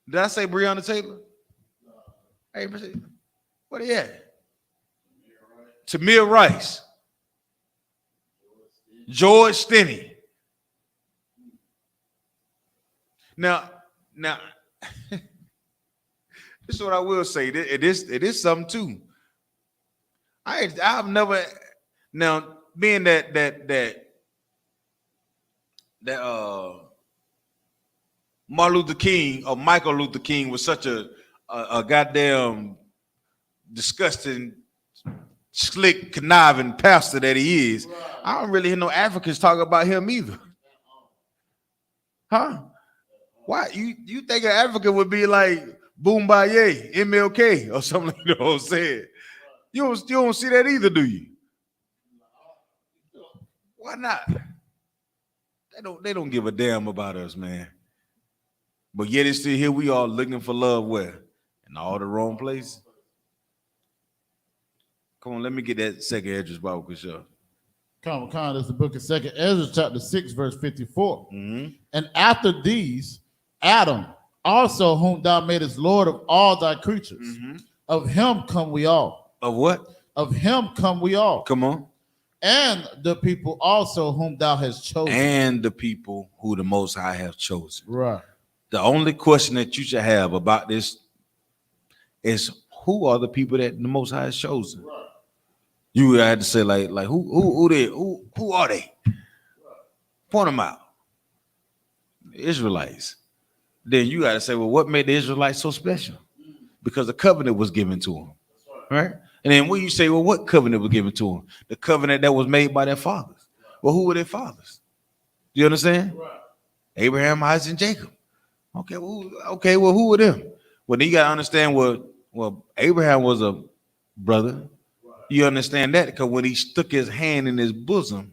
Did I say Breonna Taylor? Hey, what are you at? Tamir Rice, George Stinney. Now, this is what I will say. It is something too. I've never now being that Martin Luther King or Michael Luther King was such a goddamn disgusting, slick, conniving pastor that he is. I don't really hear no Africans talk about him either. Huh? Why? You think an African would be like Boombaye, MLK, or something like that? You know what I'm saying? You don't see that either, do you? Why not? They don't give a damn about us, man. But yet it's still here we are looking for love where? In In all the wrong places. Come on, let me get that second address, Bible, Kushah. Come on, this is the book of 2 Ezra, chapter 6, verse 54. Mm-hmm. And after these, Adam, also whom thou madest Lord of all thy creatures, of him come we all. Of what? Of him come we all. Come on. And the people also whom thou hast chosen. And the people who the Most High have chosen. Right. The only question that you should have about this is, who are the people that the Most High has chosen? Right. You had to say like who are they? Right. Point them out. The Israelites. Then you got to say, well, what made the Israelites so special? Because the covenant was given to them, right? And then when you say, well, what covenant was given to them? The covenant that was made by their fathers. Well, who were their fathers? Do you understand? Right. Abraham, Isaac, and Jacob. Okay, well, who were them? Well, then you got to understand well, Abraham was a brother. Right. You understand that? Because when he stuck his hand in his bosom,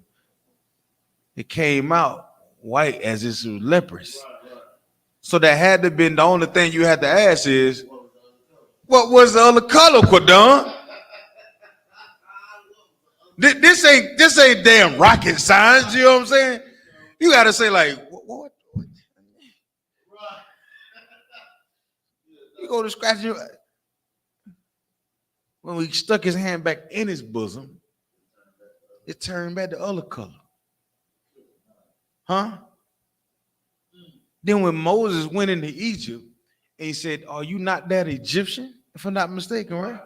it came out white as if it was leprous. Right. So that had to have been the only thing you had to ask is, what was the other color, Quadon? This ain't damn rocket science, you know what I'm saying? You got to say like, what? You go to scratch your. When we stuck his hand back in his bosom, it turned back the other color. Huh? Then when Moses went into Egypt and he said, are you not that Egyptian? If I'm not mistaken, right?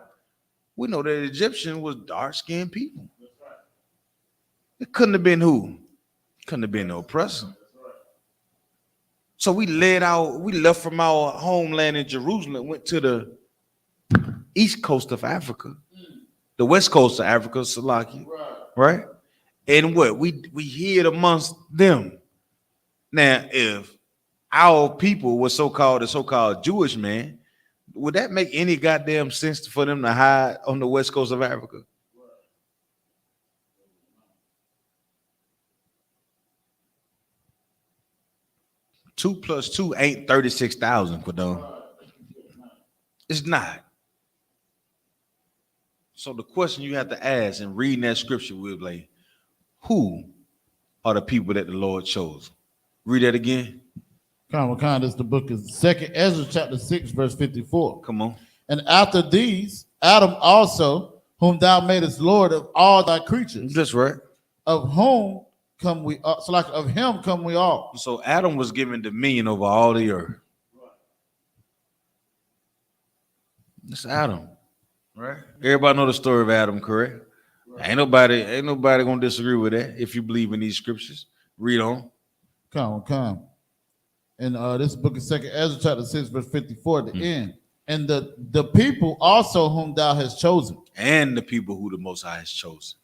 We know that Egyptian was dark-skinned people. It couldn't have been who? Couldn't have been the oppressor. So we left from our homeland in Jerusalem, went to the east coast of Africa, the west coast of Africa, Salakia, right? And what? We hid amongst them. Now, if our people were the so-called Jewish man, would that make any goddamn sense for them to hide on the west coast of Africa? 2 plus 2 ain't 36,000, Quadon. It's not. So the question you have to ask in reading that scripture will be like, who are the people that the Lord chose? Read that again. This is the book of 2 Ezra, chapter 6, verse 54. Come on. And after these, Adam also, whom thou madest Lord of all thy creatures. That's right. Of whom come we up? So like of him come we all. So Adam was given dominion over all the earth. That's Adam, right? Everybody know the story of Adam, correct? Right. Ain't nobody gonna disagree with that if you believe in these scriptures. Read on. Come. And this book is 2 Ezra chapter 6, verse 54 at the end. And the people also whom thou hast chosen. And the people who the Most High has chosen.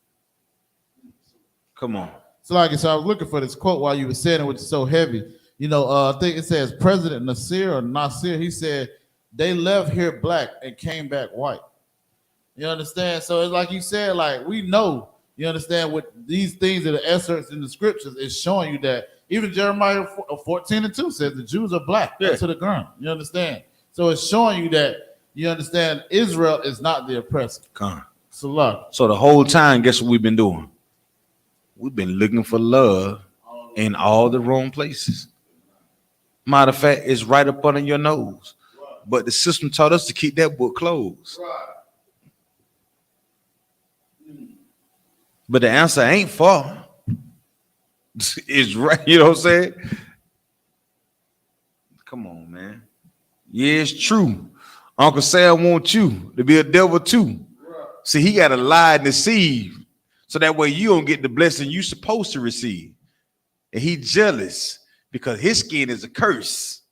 Come on. So like I said, I was looking for this quote while you were saying it, which is so heavy. You know, I think it says President Nasir, he said, they left here black and came back white. You understand? So it's like you said, like we know, you understand, what these things that are excerpts in the scriptures is showing you that even Jeremiah 14:2 says the Jews are black to the ground. You understand? So it's showing you that you understand Israel is not the oppressor. So the whole time, guess what we've been doing? We've been looking for love in all the wrong places. Matter of fact, it's right up under your nose. But the system taught us to keep that book closed. But the answer ain't far. It's right, you know what I'm saying? Come on, man. Yeah, it's true. Uncle Sam wants you to be a devil too. See, he got to lie and deceive so that way you don't get the blessing you supposed to receive. And he jealous because his skin is a curse.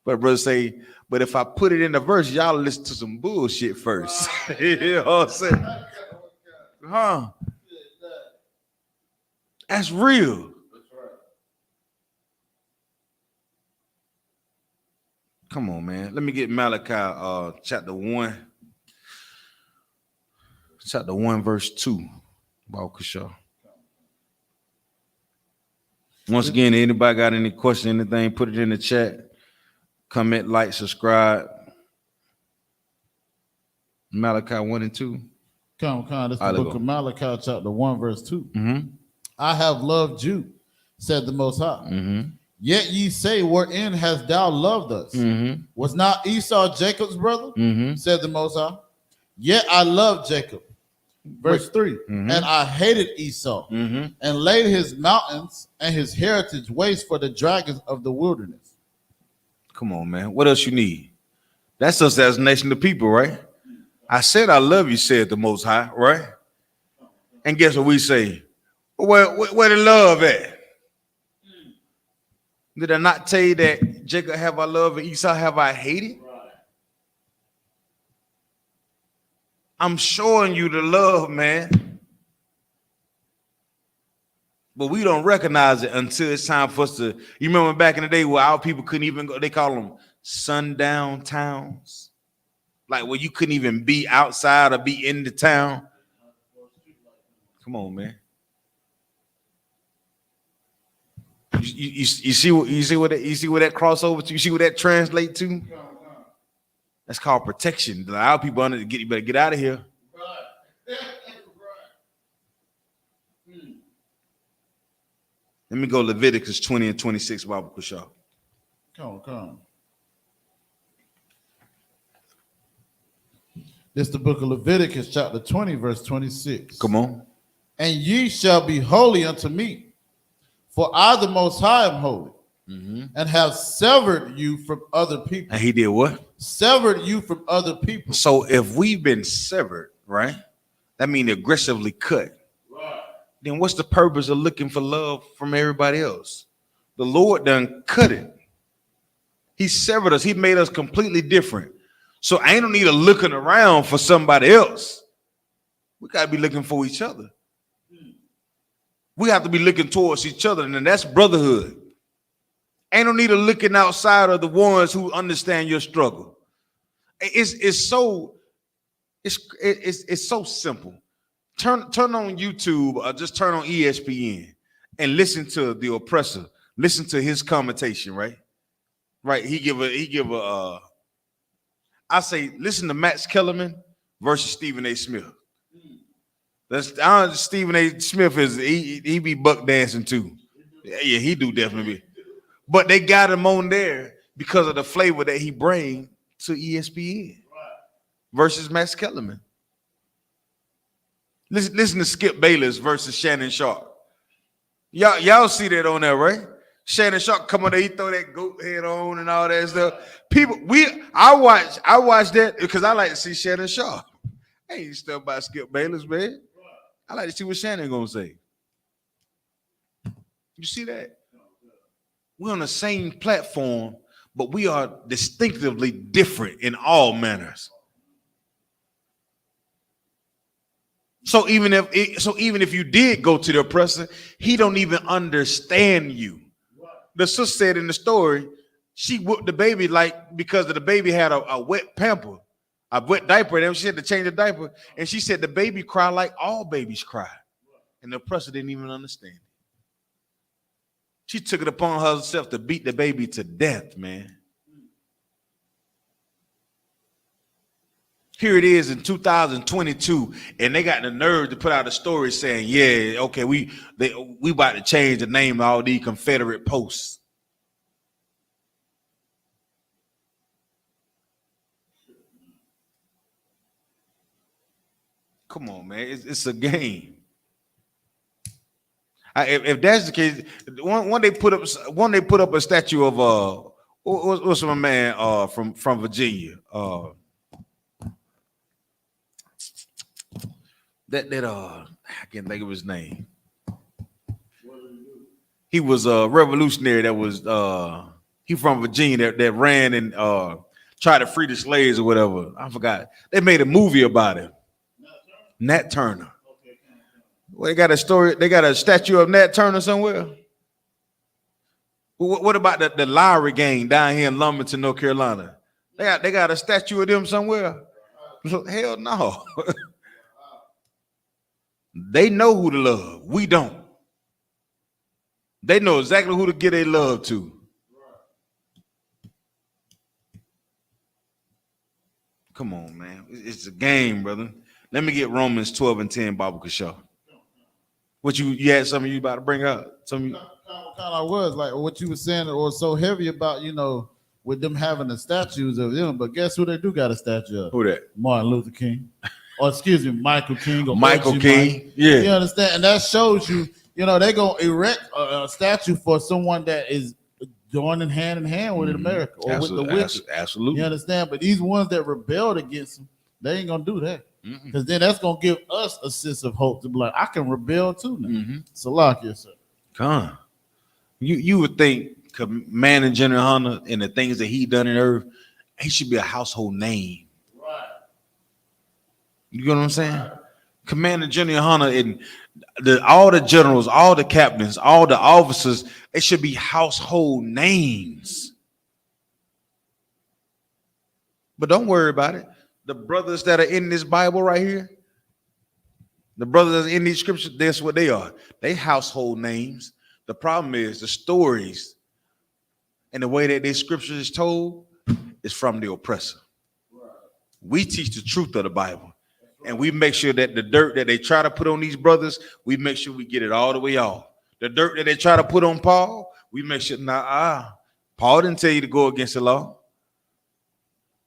But brother say, but if I put it in the verse, y'all listen to some bullshit first. You know what I'm saying? Huh? That's real. Come on, man. Let me get Malachi chapter 1. Chapter 1, verse 2. Once again, anybody got any question, anything, put it in the chat. Comment, like, subscribe. Malachi 1 and 2. Come. This is All the right, book go. of Malachi, chapter 1, verse 2. Mm-hmm. I have loved you, said the Most High. Mm-hmm. Yet ye say, wherein hast thou loved us? Mm-hmm. Was not Esau Jacob's brother? Mm-hmm. Said the Most High. Yet I loved Jacob. Verse 3. Mm-hmm. And I hated Esau, Mm-hmm. and laid his mountains and his heritage waste for the dragons of the wilderness. Come on, man. What else you need? That's us as a nation of people, right? I said I love you, said the Most High, right? And guess what we say? Where the love at? Did I not tell you that Jacob have I loved and Esau have I hated? I'm showing you the love, man. But we don't recognize it until it's time for us to. You remember back in the day where our people couldn't even go, they call them sundown towns. Like where you couldn't even be outside or be in the town. Come on, man. You see what that crossover to? You see what that translate to? That's called protection. Our people under you better get out of here. Let me go Leviticus 20 and 26, Bible Kushah. Come. This is the book of Leviticus, chapter 20, verse 26. Come on. And ye shall be holy unto me, for I, the Most High, am holy, and have severed you from other people. And he did what? Severed you from other people. So if we've been severed, right, that means aggressively cut. Right. Then what's the purpose of looking for love from everybody else? The Lord done cut it. He severed us. He made us completely different. So I ain't no need of looking around for somebody else. We got to be looking for each other. We have to be looking towards each other, and that's brotherhood. Ain't no need of looking outside of the ones who understand your struggle. It's so simple. Turn on YouTube or just turn on ESPN and listen to the oppressor. Listen to his commentation, right? Right. I say listen to Max Kellerman versus Stephen A. Smith. Stephen A. Smith he be buck dancing too. Yeah, he do definitely. But they got him on there because of the flavor that he bring to ESPN versus Max Kellerman. Listen to Skip Bayless versus Shannon Sharp. Y'all see that on there, right? Shannon Sharp come on there, he throw that goat head on and all that stuff. I watch that because I like to see Shannon Sharp. I ain't stuff about Skip Bayless, man. I like to see what Shannon gonna say. You see that? We're on the same platform, but we are distinctively different in all manners. So even if you did go to the oppressor, he don't even understand you. The sister said in the story, she whooped the baby because the baby had a wet pamper, a wet diaper, and she had to change the diaper. And she said the baby cried like all babies cry. And the oppressor didn't even understand it. She took it upon herself to beat the baby to death, man. Here it is in 2022, and they got the nerve to put out a story saying, yeah, okay, we about to change the name of all these Confederate posts. Come on, man. It's a game. If that's the case, one they put up a statue of what's my man from Virginia? I can't think of his name. He was a revolutionary that was he from Virginia that ran and tried to free the slaves or whatever. I forgot. They made a movie about him. Nat Turner. Well, they got a story. They got a statue of Nat Turner somewhere. What about the Lowry gang down here in Lumberton, North Carolina? They got a statue of them somewhere. Hell no. They know who to love. We don't. They know exactly who to give their love to. Come on, man. It's a game, brother. Let me get Romans 12 and 10, Bible Kashaw. What you had something you about to bring up? Kind of was like what you were saying, or so heavy about, with them having the statues of them. But guess who they do got a statue of? Who that? Martin Luther King. Or excuse me, Michael King. Or Michael OG King. Mike. Yeah. You understand? And that shows you, they're going to erect a statue for someone that is joining hand in hand with America or with the wicked. Absolutely. You understand? But these ones that rebelled against them, they ain't going to do that. Because then that's going to give us a sense of hope to be like, I can rebel too now. Salakia, sir. Come. You would think Commander General YAHANNA and the things that he done in earth, he should be a household name. Right. You know what I'm saying? Right. Commander General YAHANNA and all the generals, all the captains, all the officers, it should be household names. But don't worry about it. The brothers that are in this Bible right here, the brothers that are in these scriptures, that's what they are. They household names. The problem is the stories and the way that this scripture is told is from the oppressor. Right. We teach the truth of the Bible, and we make sure that the dirt that they try to put on these brothers, we make sure we get it all the way off. The dirt that they try to put on Paul, we make sure, Paul didn't tell you to go against the law.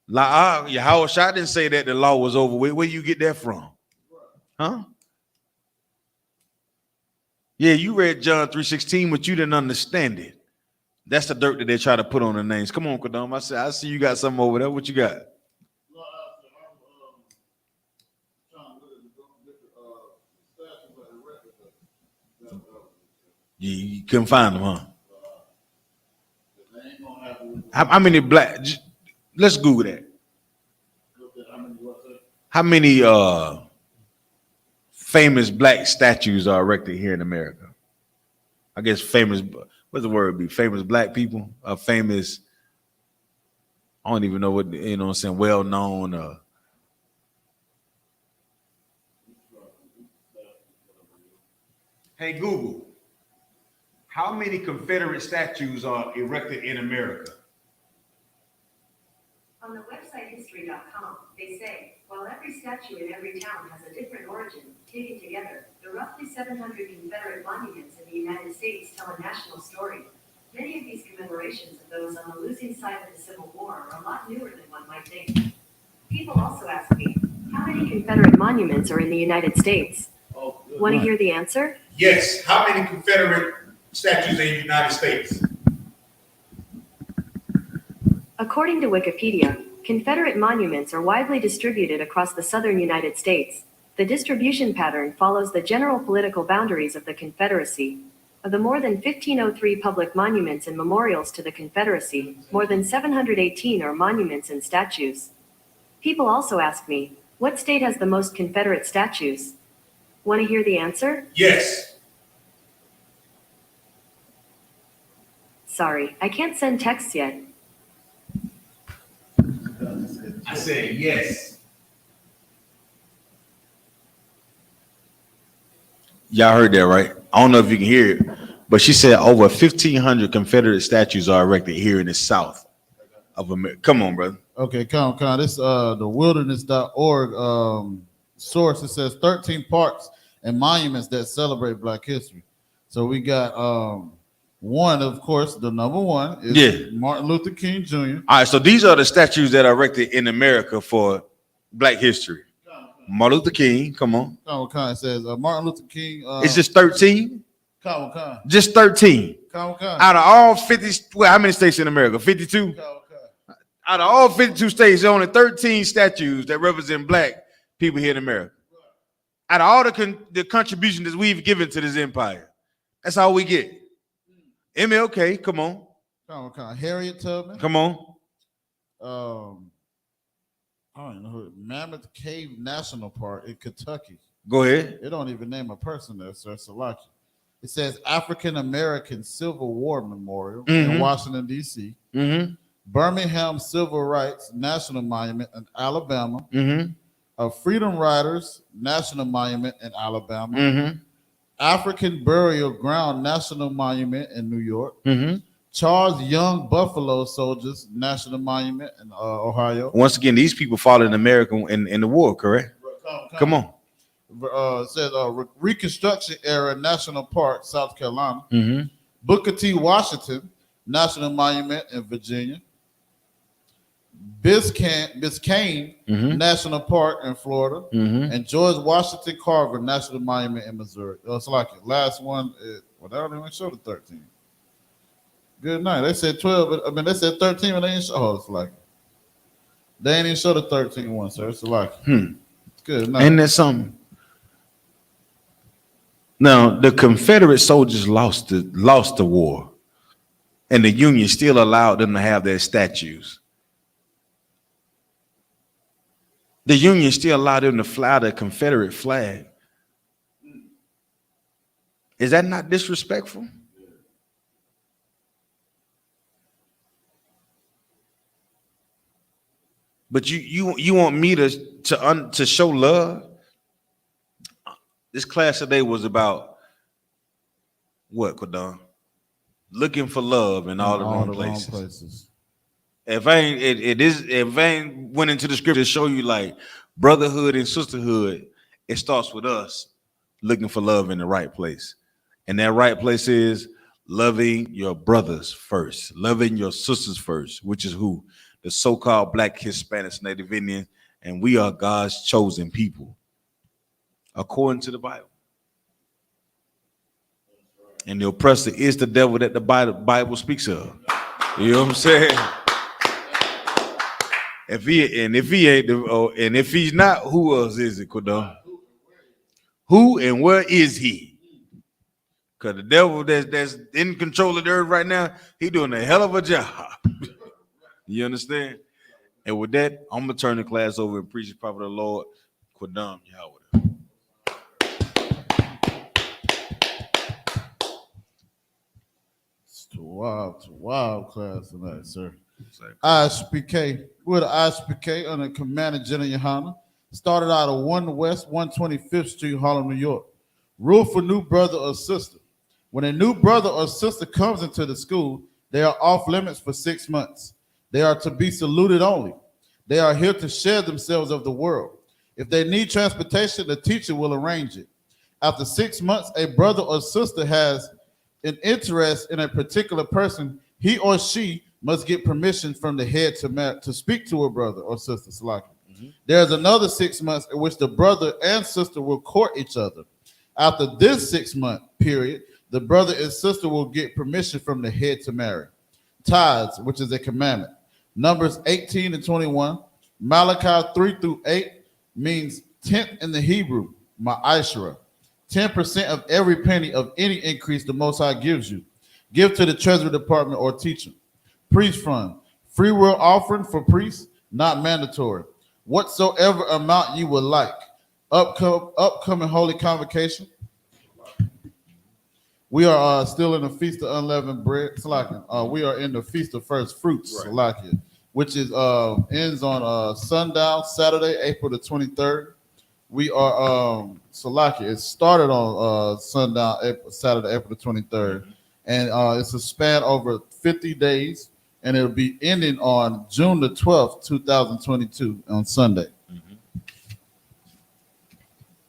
Yahushua didn't say that the law was over with. Where you get that from? Huh? Yeah, you read John 3:16, but you didn't understand it. That's the dirt that they try to put on the names. Come on, Kadam. I see you got something over there. What you got? You couldn't find them, huh? How many black? Let's Google that. How many famous black statues are erected here in America? I guess famous. What's the word be? Famous black people? Famous. I don't even know what I'm saying. Well known. Hey Google, how many Confederate statues are erected in America? On the website history.com, they say, while every statue in every town has a different origin, taken together, the roughly 700 Confederate monuments in the United States tell a national story. Many of these commemorations of those on the losing side of the Civil War are a lot newer than one might think. People also ask me, how many Confederate monuments are in the United States? Want to hear the answer? Yes. How many Confederate statues in the United States? According to Wikipedia, Confederate monuments are widely distributed across the southern United States. The distribution pattern follows the general political boundaries of the Confederacy. Of the more than 1,503 public monuments and memorials to the Confederacy, more than 718 are monuments and statues. People also ask me, what state has the most Confederate statues? Want to hear the answer? Yes. Sorry, I can't send texts yet. I said yes. Y'all heard that, right? I don't know if you can hear it, but she said over 1,500 Confederate statues are erected here in the South of America. Come on, brother. Okay, come. This the wilderness.org source. It says 13 parks and monuments that celebrate Black history. So we got one, of course, the number one is Martin Luther King Jr. All right, so these are the statues that are erected in America for Black history. Martin Luther King, come on. It says Martin Luther King. It's just 13? Just 13. Out of all 50, how many states in America? 52? Out of all 52 states, there are only 13 statues that represent Black people here in America. Out of all the contribution that we've given to this empire, that's all we get. MLK, come on. Harriet Tubman. Come on. I don't know who. Mammoth Cave National Park in Kentucky. Go ahead. They don't even name a person there, sir. Salaki. It says African American Civil War Memorial in Washington, D.C. Birmingham Civil Rights National Monument in Alabama. A Freedom Riders National Monument in Alabama. African Burial Ground National Monument in New York. Charles Young Buffalo Soldiers National Monument in Ohio. Once again, these people fought in America in the war, correct? Come on. It says Reconstruction Era National Park, South Carolina. Mm-hmm. Booker T. Washington National Monument in Virginia. Biscayne National Park in Florida. Mm-hmm. And George Washington Carver National Monument in Missouri. It's like it. Last one, they don't even show the 13. Good night. They said 12, but they said 13, but they didn't show. Oh, it's like they ain't even show the 13 one, sir. It's like it's good night. Ain't that something? Now, the Confederate soldiers lost the war, and the Union still allowed them to have their statues. The Union still allowed them to fly the Confederate flag. Is that not disrespectful? But you want me to show love? This class today was about what, Kodon? Looking for love in all the wrong places. If I ain't went into the scripture to show you like brotherhood and sisterhood, it starts with us looking for love in the right place. And that right place is loving your brothers first, loving your sisters first, which is who? The so-called Black, Hispanics, Native Indians, and we are God's chosen people, according to the Bible. And the oppressor is the devil that the Bible speaks of. You know what I'm saying? If he's not, who else is it, Kodon? Who and where is he? Because the devil that's in control of the earth right now, he doing a hell of a job. You understand? And with that, I'm gonna turn the class over and preach the prophet of the Lord, Kodon Yahweh. It's a wild class tonight, sir. I.S.U.P.K. We're the I.S.U.P.K. under Commander General YAHANNA. Started out of 1 West 125th Street, Harlem, New York. Rule for new brother or sister. When a new brother or sister comes into the school, they are off limits for 6 months. They are to be saluted only. They are here to share themselves of the world. If they need transportation, the teacher will arrange it. After 6 months, a brother or sister has an interest in a particular person. He or she must get permission from the head to speak to a brother or sister. There's another 6 months in which the brother and sister will court each other. After this 6 month period, the brother and sister will get permission from the head to marry. Tithes, which is a commandment. Numbers 18 and 21. Malachi 3 through 8 means tenth in the Hebrew, ma'ashra. 10% of every penny of any increase the Most High gives you. Give to the Treasury Department or teacher. Priest fund. Free will offering for priests, not mandatory. Whatsoever amount you would like. Upcoming Holy Convocation. We are still in the Feast of Unleavened Bread. We are in the Feast of First Fruits, which is ends on sundown Saturday, April the 23rd. We are it started on sundown Saturday, April the 23rd, and it's a span over 50 days, and it'll be ending on June the 12th, 2022 on Sunday.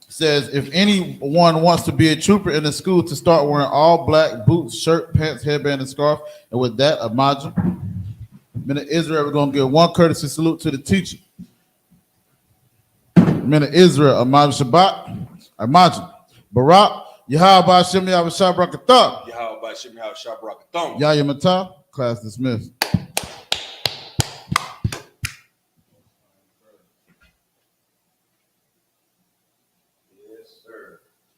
Says if anyone wants to be a trooper in the school to start wearing all black boots, shirt, pants, headband, and scarf, and with that, imagine. Men of Israel, we're going to give one courtesy salute to the teacher. Men of Israel, imagine Shabbat, imagine. Barak, Yahweh Shem Yahweh Shabrak Atham. Yahweh Shem Yahweh Shabrak Atham. Yahya Matah, class dismissed.